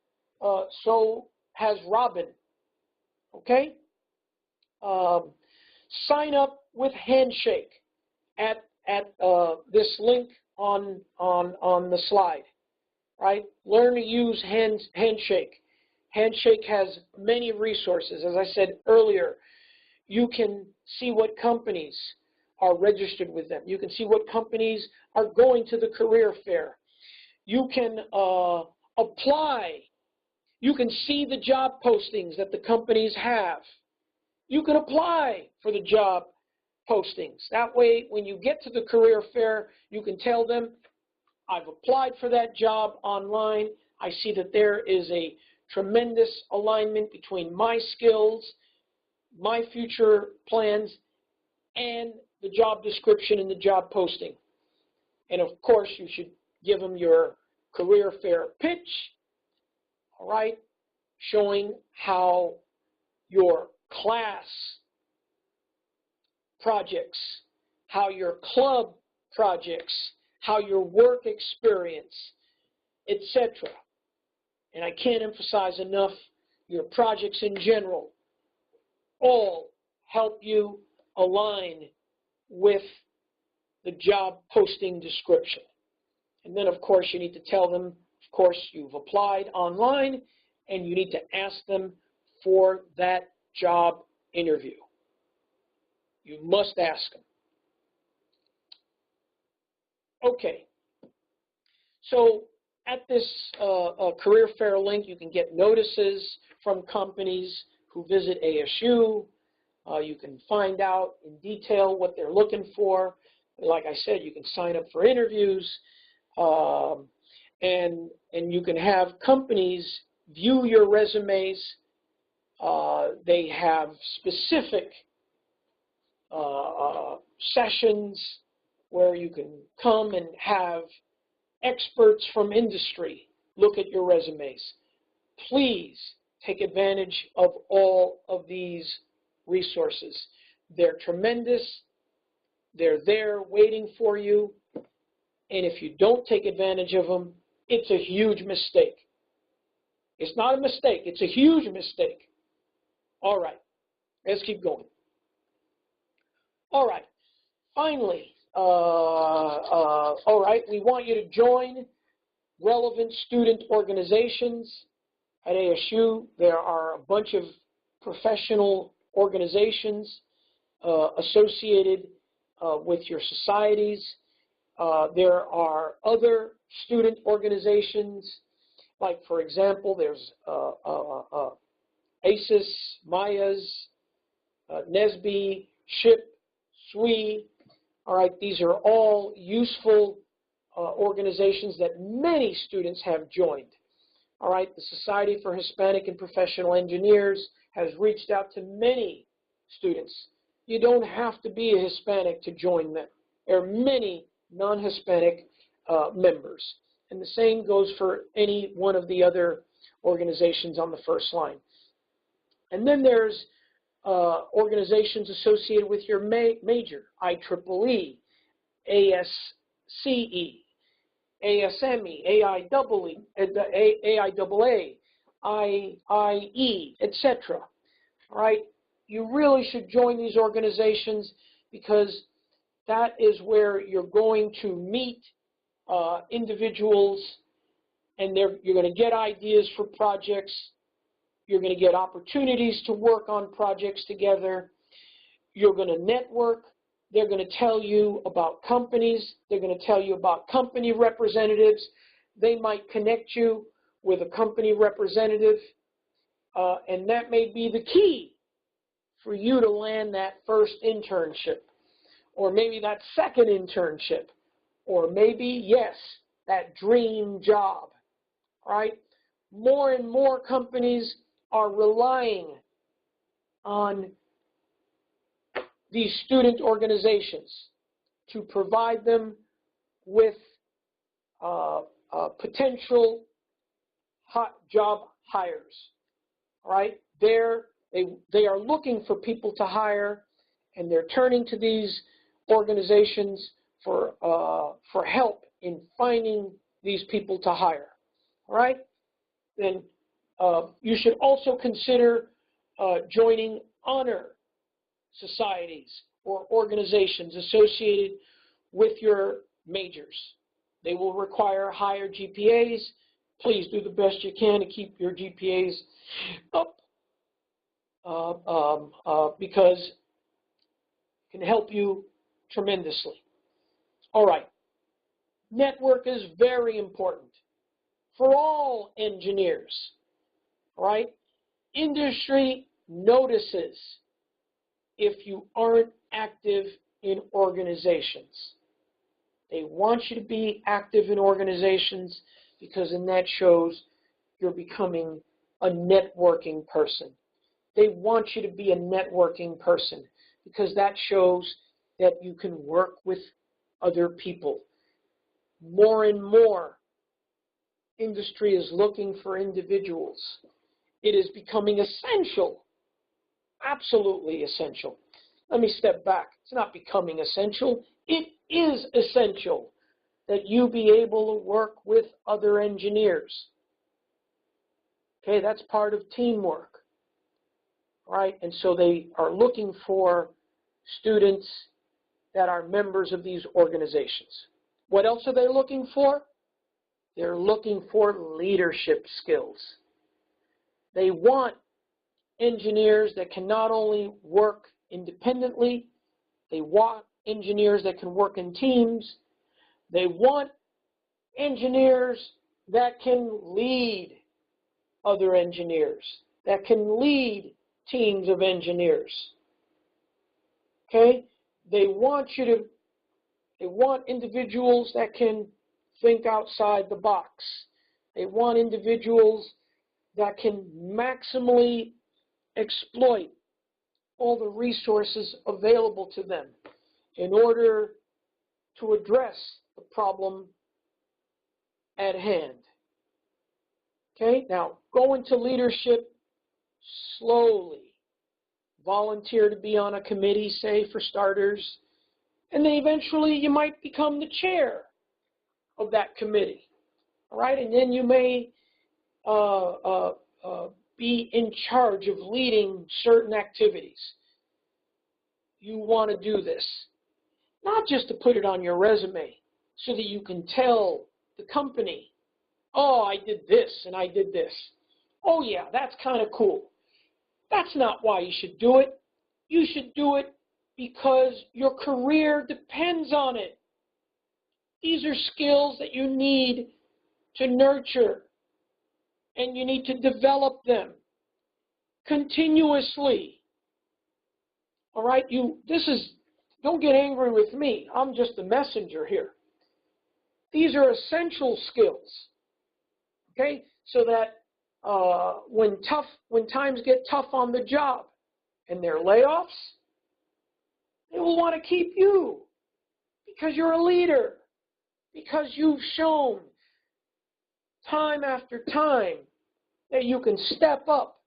so has Robin. Okay? Sign up with Handshake at this link on the slide. Right? Learn to use Handshake. Handshake has many resources. As I said earlier, you can see what companies are registered with them. You can see what companies are going to the career fair. You can apply. You can see the job postings that the companies have. You can apply for the job postings. That way, when you get to the career fair, you can tell them, I've applied for that job online. I see that there is a tremendous alignment between my skills, my future plans, and the job description and the job posting. And of course, you should give them your career fair pitch, all right, showing how your class projects, how your club projects, how your work experience, etc. And I can't emphasize enough, your projects in general all help you align with the job posting description. And then, of course, you need to tell them, of course, you've applied online, and you need to ask them for that job interview. You must ask them. Okay. So at this career fair link, you can get notices from companies who visit ASU. You can find out in detail what they're looking for. Like I said, you can sign up for interviews, and you can have companies view your resumes. They have specific sessions where you can come and have experts from industry look at your resumes. Please take advantage of all of these resources. They're tremendous. They're there waiting for you. And if you don't take advantage of them, it's a huge mistake. It's not a mistake. It's a huge mistake. All right. Let's keep going. All right. Finally, all right, we want you to join relevant student organizations at ASU. There are a bunch of professional organizations associated with your societies. There are other student organizations, like, for example, there's ACES, MAYAS, NSBE, SHIP, SWE. All right, these are all useful organizations that many students have joined. All right, the Society for Hispanic and Professional Engineers has reached out to many students. You don't have to be a Hispanic to join them. There are many non-Hispanic members. And the same goes for any one of the other organizations on the first line. And then there's organizations associated with your major, IEEE, ASCE, ASME, AIAA, IIE, etc. All right? You really should join these organizations because that is where you're going to meet individuals, and you're going to get ideas for projects. You're going to get opportunities to work on projects together. You're going to network. They're going to tell you about companies. They're going to tell you about company representatives. They might connect you with a company representative, and that may be the key for you to land that first internship, or maybe that second internship, or maybe, yes, that dream job, right? More and more companies are relying on these student organizations to provide them with potential hot job hires. All right, they are looking for people to hire, and they're turning to these organizations for help in finding these people to hire, all right? Then you should also consider joining honor societies or organizations associated with your majors. They will require higher GPAs. Please do the best you can to keep your GPAs up because it can help you tremendously. All right. Network is very important for all engineers. All right. Industry notices if you aren't active in organizations. They want you to be active in organizations because then that shows you're becoming a networking person. They want you to be a networking person because that shows that you can work with other people. More and more, industry is looking for individuals. It is becoming essential, absolutely essential. Let me step back. It's not becoming essential. It is essential that you be able to work with other engineers. Okay, that's part of teamwork, right? And so they are looking for students that are members of these organizations. What else are they looking for? They're looking for leadership skills. They want engineers that can not only work independently, they want engineers that can work in teams. They want engineers that can lead other engineers, that can lead teams of engineers. Okay? They want individuals that can think outside the box. They want individuals that can maximally exploit all the resources available to them in order to address the problem at hand. Okay, now go into leadership slowly. Volunteer to be on a committee, say, for starters, and then eventually you might become the chair of that committee. All right, and then you may be in charge of leading certain activities. You want to do this, not just to put it on your resume so that you can tell the company, oh, I did this and I did this. Oh, yeah, that's kind of cool. That's not why you should do it. You should do it because your career depends on it. These are skills that you need to nurture, and you need to develop them continuously. All right, don't get angry with me. I'm just the messenger here. These are essential skills, okay, so that when times get tough on the job and there are layoffs, they will want to keep you because you're a leader, because you've shown time after time that you can step up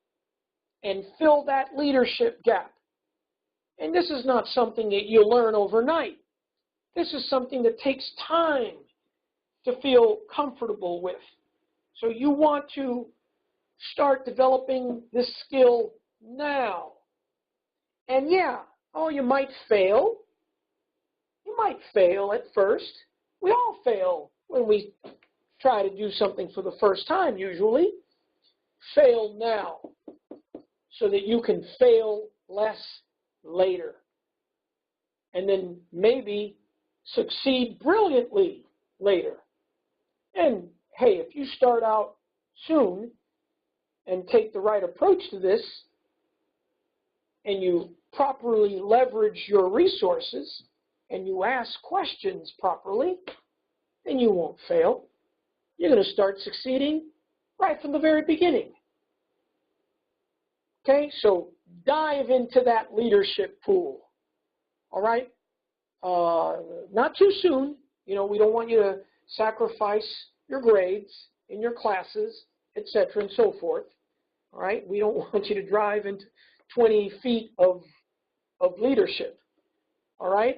and fill that leadership gap. And this is not something that you learn overnight. This is something that takes time to feel comfortable with. So you want to start developing this skill now. And yeah, you might fail. You might fail at first. We all fail when we try to do something for the first time, usually. Fail now so that you can fail less later. And then maybe succeed brilliantly later. And hey, if you start out soon and take the right approach to this, and you properly leverage your resources, and you ask questions properly, then you won't fail. You're going to start succeeding right from the very beginning. Okay, so dive into that leadership pool. All right? Not too soon. You know, we don't want you to sacrifice your grades in your classes, etc., and so forth. All right? We don't want you to drive into 20 feet of of leadership. All right,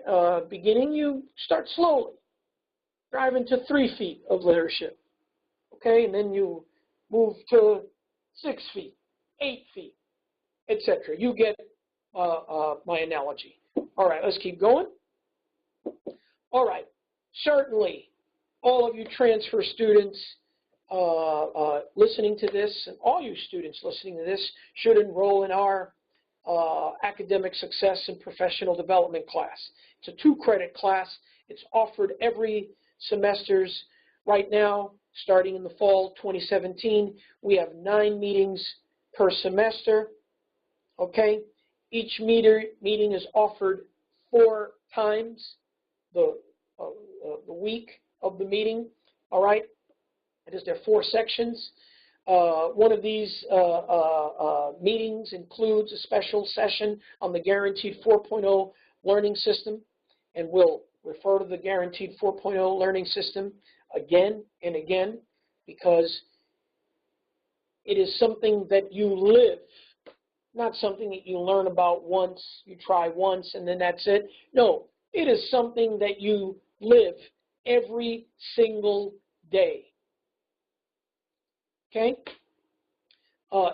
beginning, you start slowly, driving to 3 feet of leadership. Okay, and then you move to 6 feet, 8 feet, etc. You get my analogy. All right, let's keep going. All right, certainly all of you transfer students listening to this, and all you students listening to this, should enroll in our Academic Success and Professional Development class. It's a 2-credit class. It's offered every semesters. Right now, starting in the fall 2017, we have 9 meetings per semester. Okay, each meeting is offered 4 times the week of the meeting. All right, it is there 4 sections. One of these meetings includes a special session on the Guaranteed 4.0 learning system, and we'll refer to the Guaranteed 4.0 learning system again and again because it is something that you live, not something that you learn about once, you try once, and then that's it. No, it is something that you live every single day. Okay?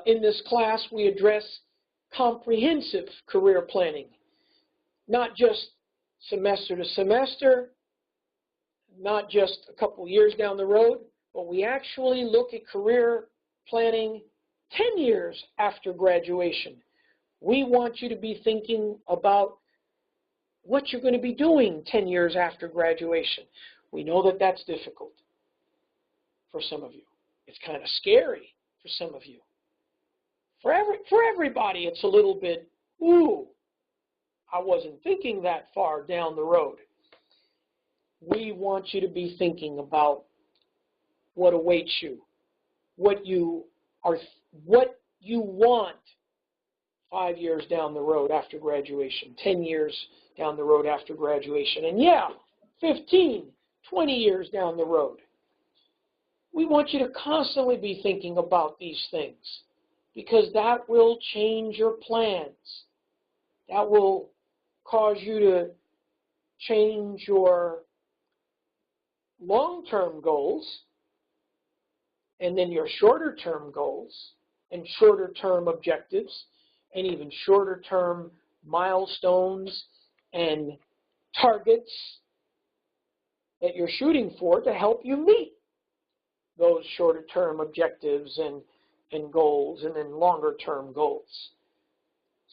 In this class, we address comprehensive career planning, not just semester to semester, not just a couple years down the road, but we actually look at career planning 10 years after graduation. We want you to be thinking about what you're going to be doing 10 years after graduation. We know that that's difficult for some of you. It's kind of scary for some of you. For everybody, it's a little bit, ooh, I wasn't thinking that far down the road. We want you to be thinking about what awaits you, what you want 5 years down the road after graduation, 10 years down the road after graduation, and yeah, 15, 20 years down the road. We want you to constantly be thinking about these things because that will change your plans. That will cause you to change your long-term goals and then your shorter-term goals and shorter-term objectives and even shorter-term milestones and targets that you're shooting for to help you meet those shorter-term objectives and goals and then longer-term goals.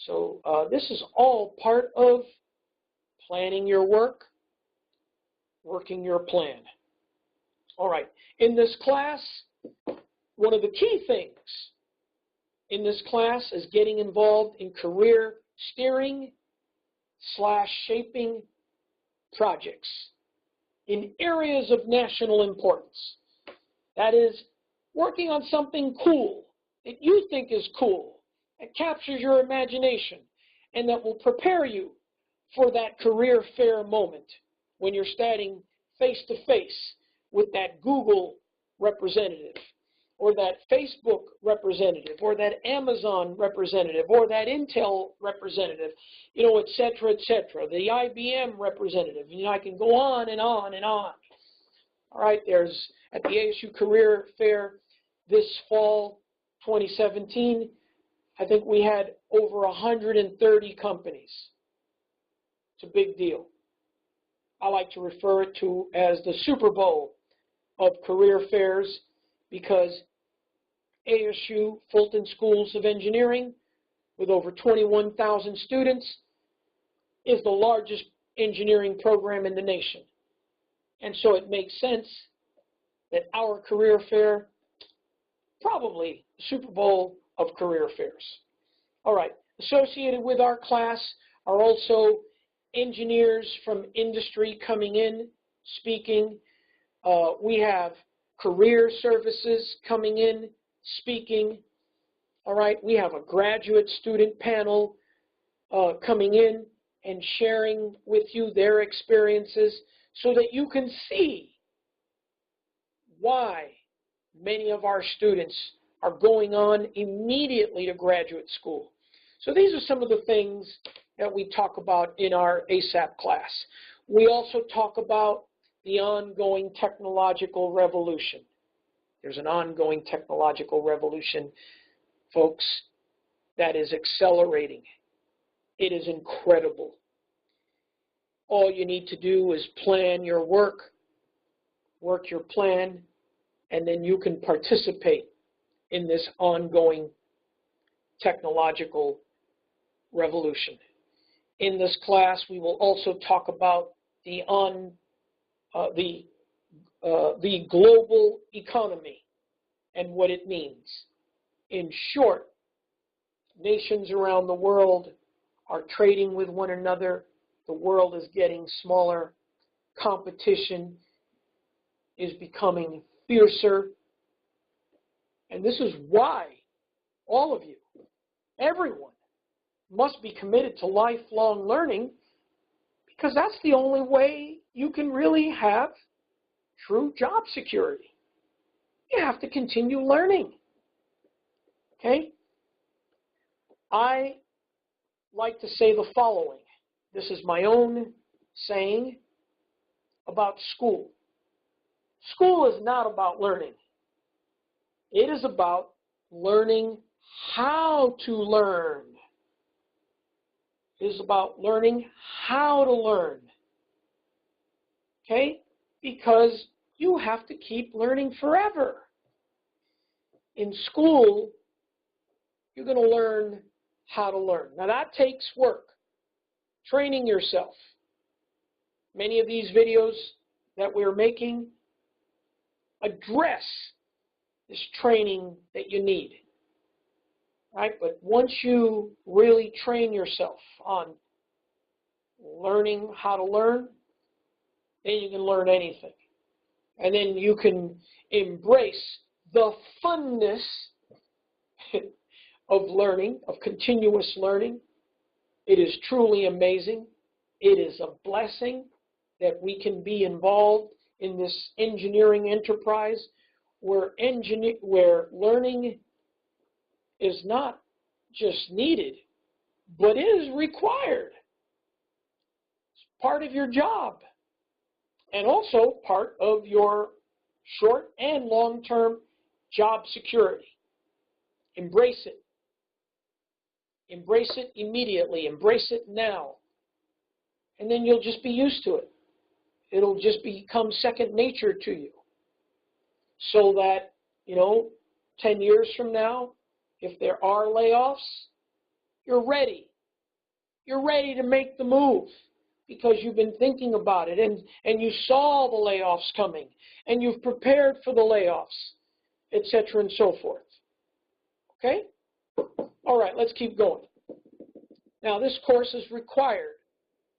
So this is all part of planning your work, working your plan. All right, in this class, one of the key things in this class is getting involved in career steering / shaping projects in areas of national importance. That is, working on something cool that you think is cool, that captures your imagination, and that will prepare you for that career fair moment when you're standing face-to-face with that Google representative, or that Facebook representative, or that Amazon representative, or that Intel representative, you know, et cetera, the IBM representative. You know, I can go on and on and on. All right, there's at the ASU Career Fair this fall, 2017, I think we had over 130 companies. It's a big deal. I like to refer it to as the Super Bowl of career fairs because ASU Fulton Schools of Engineering, with over 21,000 students, is the largest engineering program in the nation. And so it makes sense that our career fair, probably the Super Bowl of career fairs. All right, associated with our class are also engineers from industry coming in, speaking. We have career services coming in, speaking. All right, we have a graduate student panel coming in and sharing with you their experiences so that you can see why many of our students are going on immediately to graduate school. So these are some of the things that we talk about in our ASAP class. We also talk about the ongoing technological revolution. There's an ongoing technological revolution, folks, that is accelerating. It is incredible. All you need to do is plan your work your plan, and then you can participate in this ongoing technological revolution. In this class, we will also talk about the global economy and what it means. In short, nations around the world are trading with one another. The world is getting smaller. Competition is becoming fiercer. And this is why all of you, everyone, must be committed to lifelong learning, because that's the only way you can really have true job security. You have to continue learning. Okay? I like to say the following. This is my own saying about school. School is not about learning. It is about learning how to learn. It is about learning how to learn. Okay? Because you have to keep learning forever. In school, you're going to learn how to learn. Now that takes work. Training yourself. Many of these videos that we're making address this training that you need. Right? But once you really train yourself on learning how to learn, then you can learn anything. And then you can embrace the funness of learning, of continuous learning. It is truly amazing. It is a blessing that we can be involved in this engineering enterprise where learning is not just needed, but is required. It's part of your job, and also part of your short and long-term job security. Embrace it. Embrace it immediately. Embrace it now. And then you'll just be used to it. It'll just become second nature to you. So that, 10 years from now, if there are layoffs, you're ready. You're ready to make the move because you've been thinking about it and you saw the layoffs coming and you've prepared for the layoffs, etc. and so forth. Okay? All right, let's keep going. Now, this course is required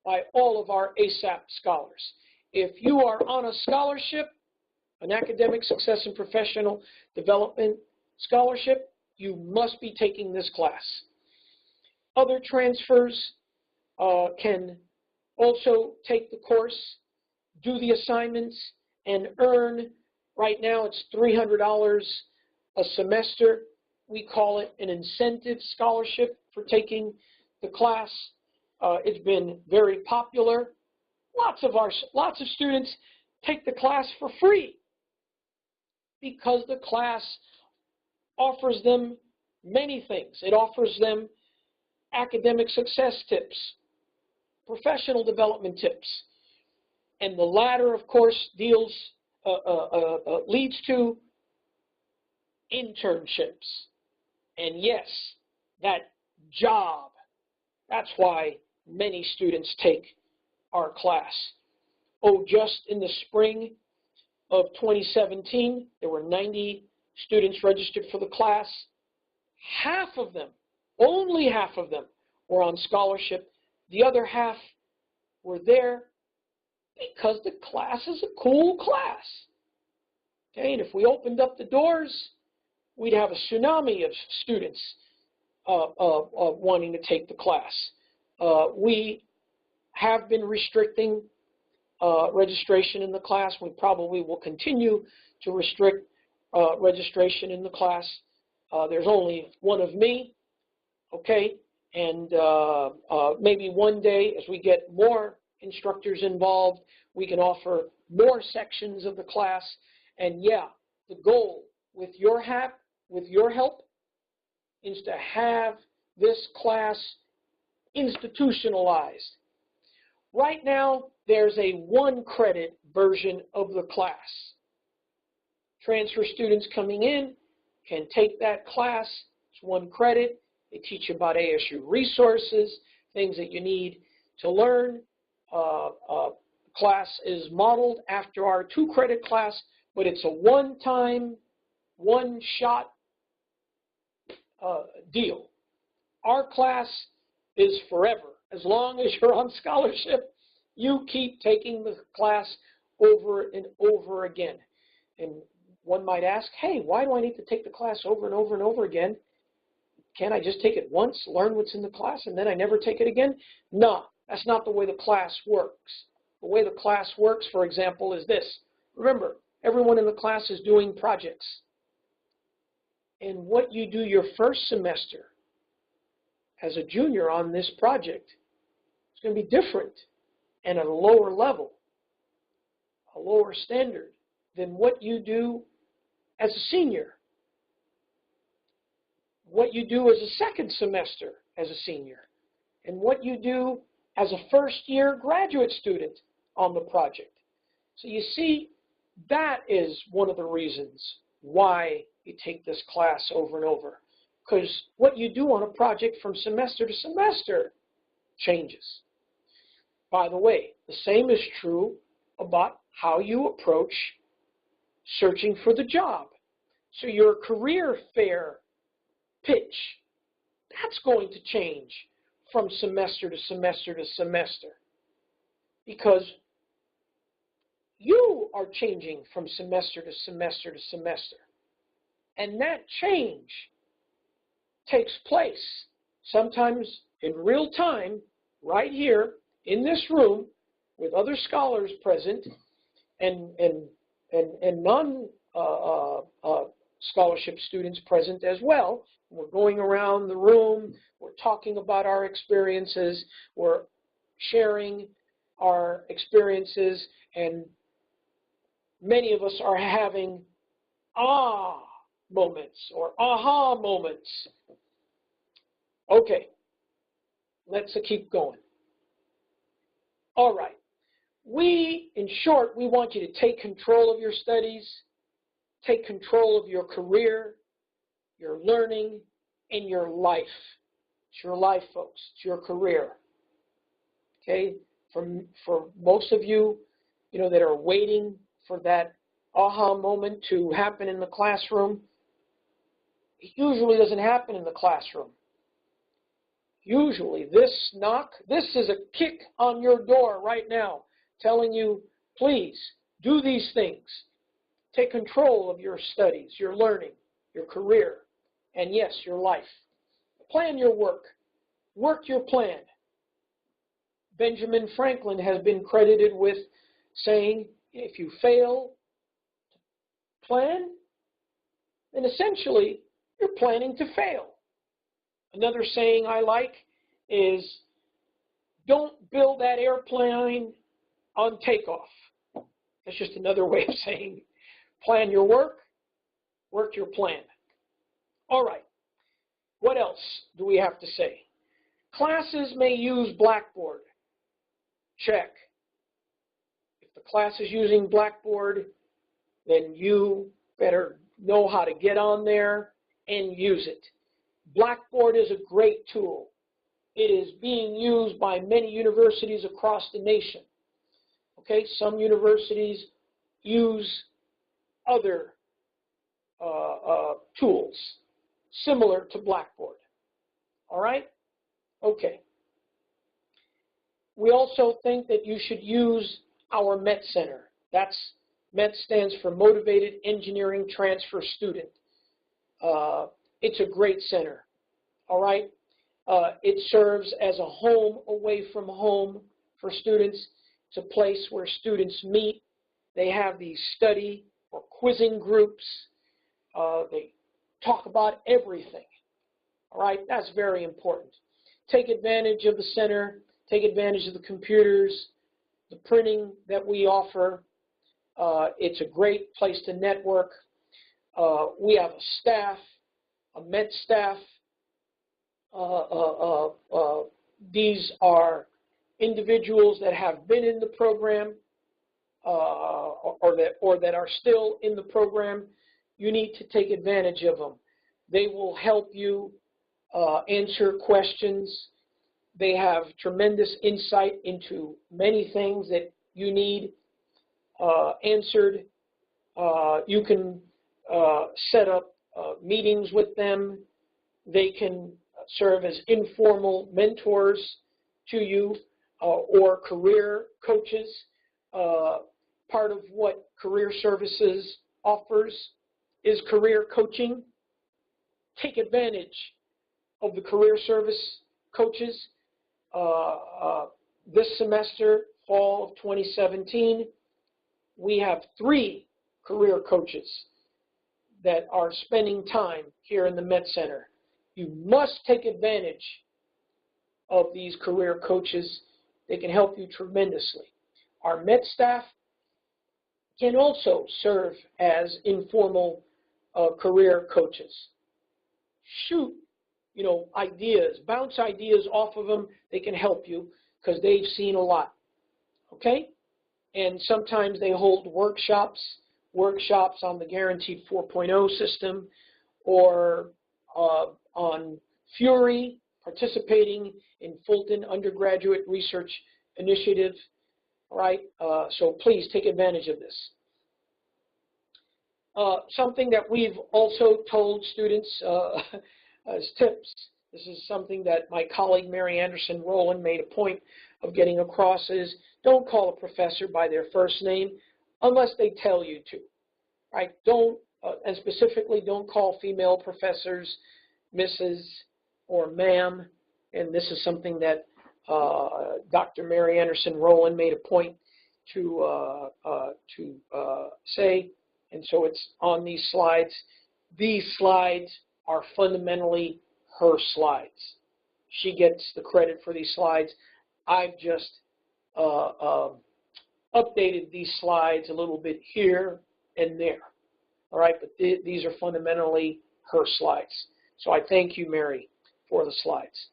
by all of our ASAP scholars. If you are on a scholarship, an academic success and professional development scholarship, you must be taking this class. Other transfers can also take the course, do the assignments, and earn, right now it's $300 a semester. We call it an incentive scholarship for taking the class. It's been very popular. Lots of students take the class for free because the class offers them many things. It offers them academic success tips, professional development tips, and the latter, of course, leads to internships. And yes, that job. That's why many students take our class. Oh, just in the spring of 2017, there were 90 students registered for the class. Half of them, only half of them, were on scholarship. The other half were there because the class is a cool class. Okay, and if we opened up the doors, we'd have a tsunami of students wanting to take the class. We have been restricting registration in the class. We probably will continue to restrict registration in the class. There's only one of me, okay? And maybe one day, as we get more instructors involved, we can offer more sections of the class. And yeah, the goal with your help is to have this class institutionalized. Right now, there's a 1-credit version of the class. Transfer students coming in can take that class. It's 1 credit. They teach you about ASU resources, things that you need to learn. Class is modeled after our 2-credit class, but it's a one-time, one-shot deal. Our class is forever. As long as you're on scholarship, you keep taking the class over and over again. And one might ask, hey, why do I need to take the class over and over and over again? Can't I just take it once, learn what's in the class, and then I never take it again? No, that's not the way the class works. The way the class works, for example, is this. Remember, everyone in the class is doing projects. And what you do your first semester as a junior on this project is going to be different and at a lower level, a lower standard than what you do as a senior, what you do as a second semester as a senior, and what you do as a first-year graduate student on the project. So you see, that is one of the reasons why you take this class over and over, because what you do on a project from semester to semester changes. By the way, the same is true about how you approach searching for the job. So your career fair pitch, that's going to change from semester to semester to semester, because you are changing from semester to semester to semester. And that change takes place sometimes in real time, right here in this room with other scholars present and non-scholarship students present as well. We're going around the room, we're talking about our experiences, we're sharing our experiences, and many of us are having moments or aha moments. Okay, let's keep going. All right. In short, we want you to take control of your studies, take control of your career, your learning, and your life. It's your life, folks. It's your career. Okay? For most of you, that are waiting for that aha moment to happen in the classroom, it usually doesn't happen in the classroom. Usually this is a kick on your door right now, telling you, please, do these things. Take control of your studies, your learning, your career, and yes, your life. Plan your work. Work your plan. Benjamin Franklin has been credited with saying, if you fail to plan, then essentially you're planning to fail. Another saying I like is, don't build that airplane on takeoff. That's just another way of saying, plan your work, work your plan. All right, what else do we have to say? Classes may use Blackboard. Check. If the class is using Blackboard, then you better know how to get on there and use it. Blackboard is a great tool. It is being used by many universities across the nation. Okay, some universities use other tools similar to Blackboard. All right? Okay. We also think that you should use our MET Center. MET stands for Motivated Engineering Transfer Student. It's a great center. All right? It serves as a home away from home for students. It's a place where students meet. They have these study or quizzing groups. They talk about everything. All right? That's very important. take advantage of the center, take advantage of the computers, the printing that we offer. It's a great place to network. We have a staff, a Met staff. These are individuals that have been in the program or that are still in the program. You need to take advantage of them. They will help you answer questions. They have tremendous insight into many things that you need answered. You can set up meetings with them. They can serve as informal mentors to you or career coaches. Part of what Career Services offers is career coaching. Take advantage of the career service coaches. This semester, fall of 2017, we have 3 career coaches that are spending time here in the Met Center. You must take advantage of these career coaches. They can help you tremendously. Our Met staff can also serve as informal career coaches. Shoot, ideas, bounce ideas off of them. They can help you because they've seen a lot, okay? And sometimes they hold workshops on the Guaranteed 4.0 system or on Fury, participating in Fulton Undergraduate Research Initiative, all right? So please take advantage of this. Something that we've also told students as tips, this is something that my colleague Mary Anderson Rowland made a point of getting across, is don't call a professor by their first name unless they tell you to, right? Don't, and specifically don't call female professors Mrs. or ma'am, and this is something that Dr. Mary Anderson Rowland made a point to say, and so it's on these slides. These slides are fundamentally her slides. She gets the credit for these slides. I've just updated these slides a little bit here and there. All right, but these are fundamentally her slides. So I thank you, Mary, for the slides.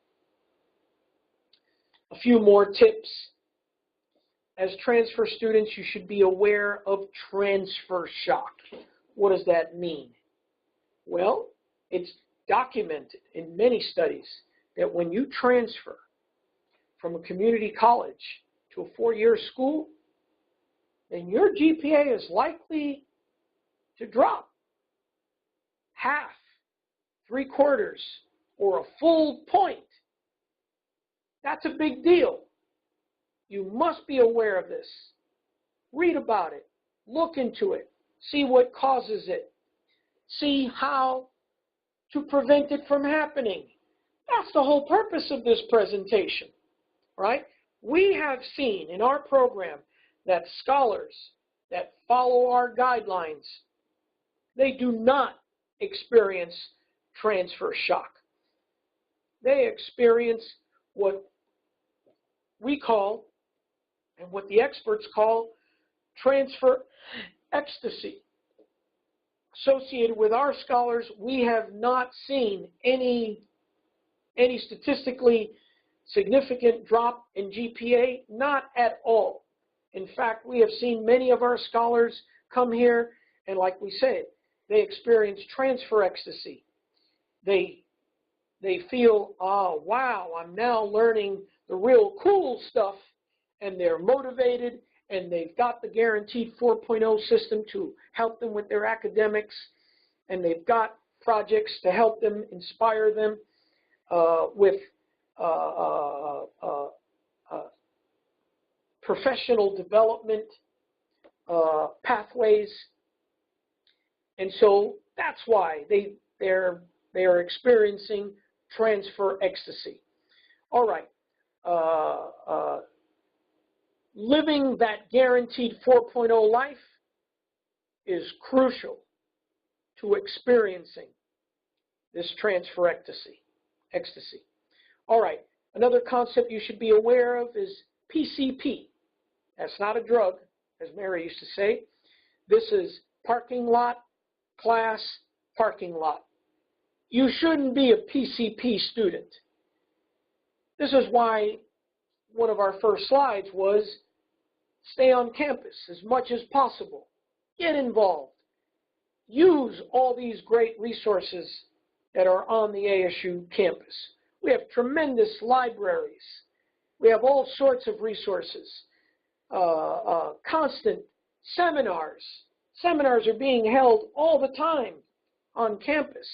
A few more tips. As transfer students, you should be aware of transfer shock. What does that mean? Well, it's documented in many studies that when you transfer from a community college to a 4-year school, then your GPA is likely to drop half, 3/4, or a full point. That's a big deal. You must be aware of this. Read about it. Look into it. See what causes it. See how to prevent it from happening. That's the whole purpose of this presentation, right? We have seen in our program that scholars that follow our guidelines, they do not experience transfer shock. They experience what we call, and what the experts call, transfer ecstasy. Associated with our scholars, we have not seen any statistically significant drop in GPA, not at all. In fact, we have seen many of our scholars come here, and like we said, they experience transfer ecstasy. They feel, oh, wow, I'm now learning the real cool stuff, and they're motivated, and they've got the Guaranteed 4.0 system to help them with their academics, and they've got projects to help them, inspire them with professional development pathways. And so that's why they are experiencing transfer ecstasy. All right. Living that Guaranteed 4.0 life is crucial to experiencing this transfer ecstasy. All right. Another concept you should be aware of is PCP. That's not a drug, as Mary used to say. This is parking lot, class, parking lot. You shouldn't be a PCP student. This is why one of our first slides was stay on campus as much as possible. Get involved. Use all these great resources that are on the ASU campus. We have tremendous libraries. We have all sorts of resources. Constant seminars. Seminars are being held all the time on campus.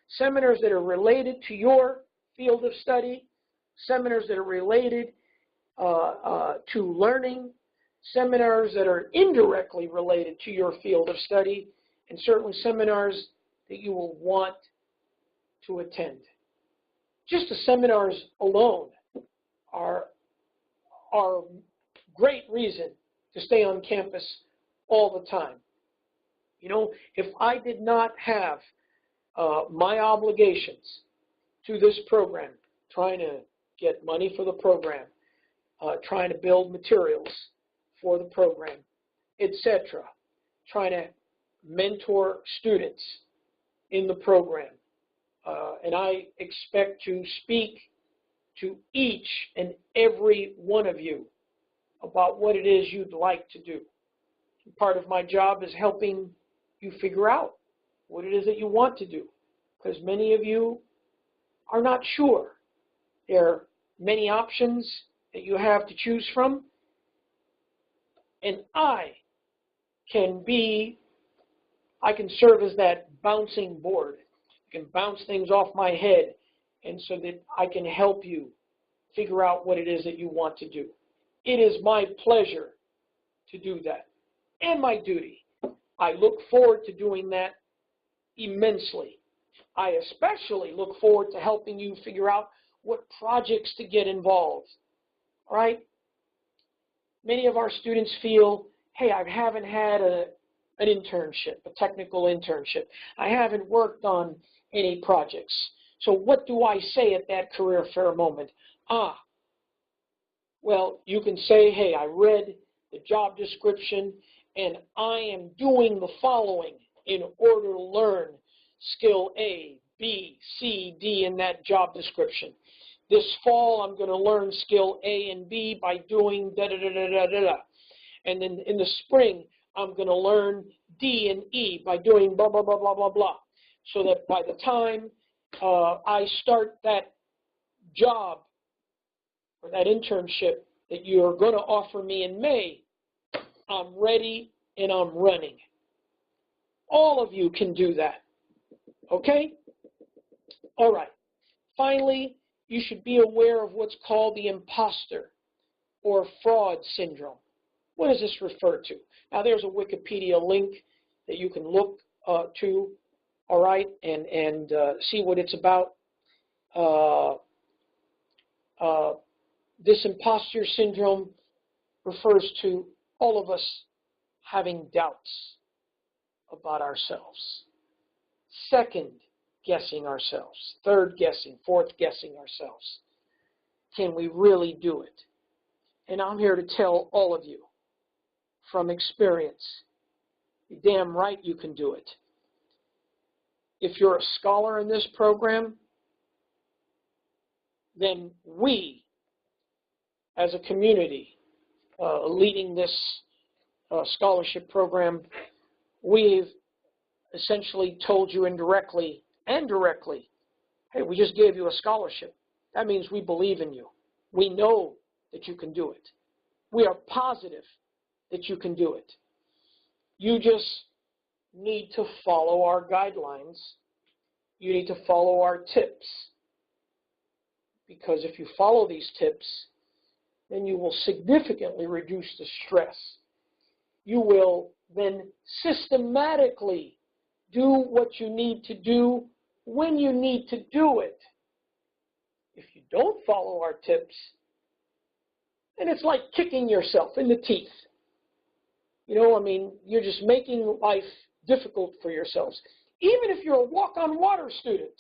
Seminars that are related to your field of study, seminars that are related to learning, seminars that are indirectly related to your field of study, and certainly seminars that you will want to attend. Just the seminars alone are great reason to stay on campus all the time. You know, if I did not have my obligations to this program, trying to get money for the program, trying to build materials for the program, etc., trying to mentor students in the program, and I expect to speak to each and every one of you about what it is you'd like to do. Part of my job is helping you figure out what it is that you want to do, because many of you are not sure. There are many options that you have to choose from, and I can serve as that bouncing board. I can bounce things off my head, and so that I can help you figure out what it is that you want to do. It is my pleasure to do that, and my duty. I look forward to doing that immensely. I especially look forward to helping you figure out what projects to get involved. All right? Many of our students feel, hey, I haven't had an internship, a technical internship. I haven't worked on any projects. So what do I say at that career fair moment? Well, you can say, hey, I read the job description and I am doing the following in order to learn skill A, B, C, D in that job description. This fall, I'm going to learn skill A and B by doing da-da-da-da-da-da. And then in the spring, I'm going to learn D and E by doing blah, blah, blah, blah, blah, blah. So that by the time I start that job or that internship that you're going to offer me in May, I'm ready and I'm running. All of you can do that. Okay? All right. Finally, you should be aware of what's called the imposter or fraud syndrome. What does this refer to? Now, there's a Wikipedia link that you can look to, all right, and see what it's about. This imposter syndrome refers to all of us having doubts about ourselves. Second, guessing ourselves. Third, guessing. Fourth, guessing ourselves. Can we really do it? And I'm here to tell all of you from experience, you're damn right you can do it. If you're a scholar in this program, then we, as a community leading this scholarship program, we've essentially told you indirectly and directly, hey, we just gave you a scholarship. That means we believe in you. We know that you can do it. We are positive that you can do it. You just need to follow our guidelines. You need to follow our tips. Because if you follow these tips, then you will significantly reduce the stress. You will then systematically do what you need to do when you need to do it. If you don't follow our tips, then it's like kicking yourself in the teeth. You know, I mean, you're just making life difficult for yourselves. Even if you're a walk-on water student,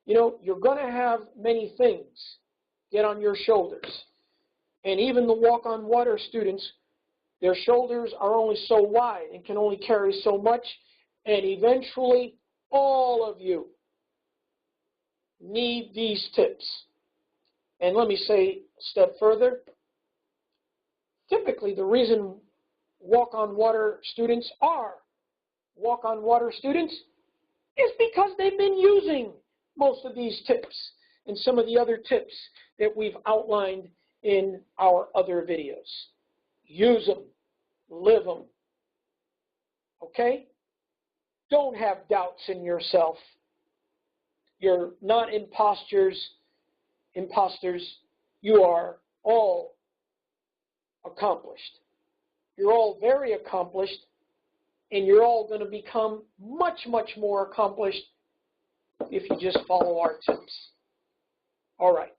You know, you're going to have many things get on your shoulders. And even the walk on water students, their shoulders are only so wide and can only carry so much. And eventually, all of you need these tips. And let me say a step further. Typically, the reason walk-on-water students are walk-on-water students is because they've been using most of these tips and some of the other tips that we've outlined in our other videos. Use them. Live them. Okay? Don't have doubts in yourself. You're not imposters. You are all accomplished. You're all very accomplished, and you're all going to become much, much more accomplished if you just follow our tips. All right.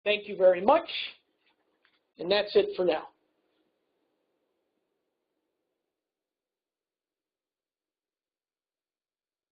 Thank you very much, and that's it for now.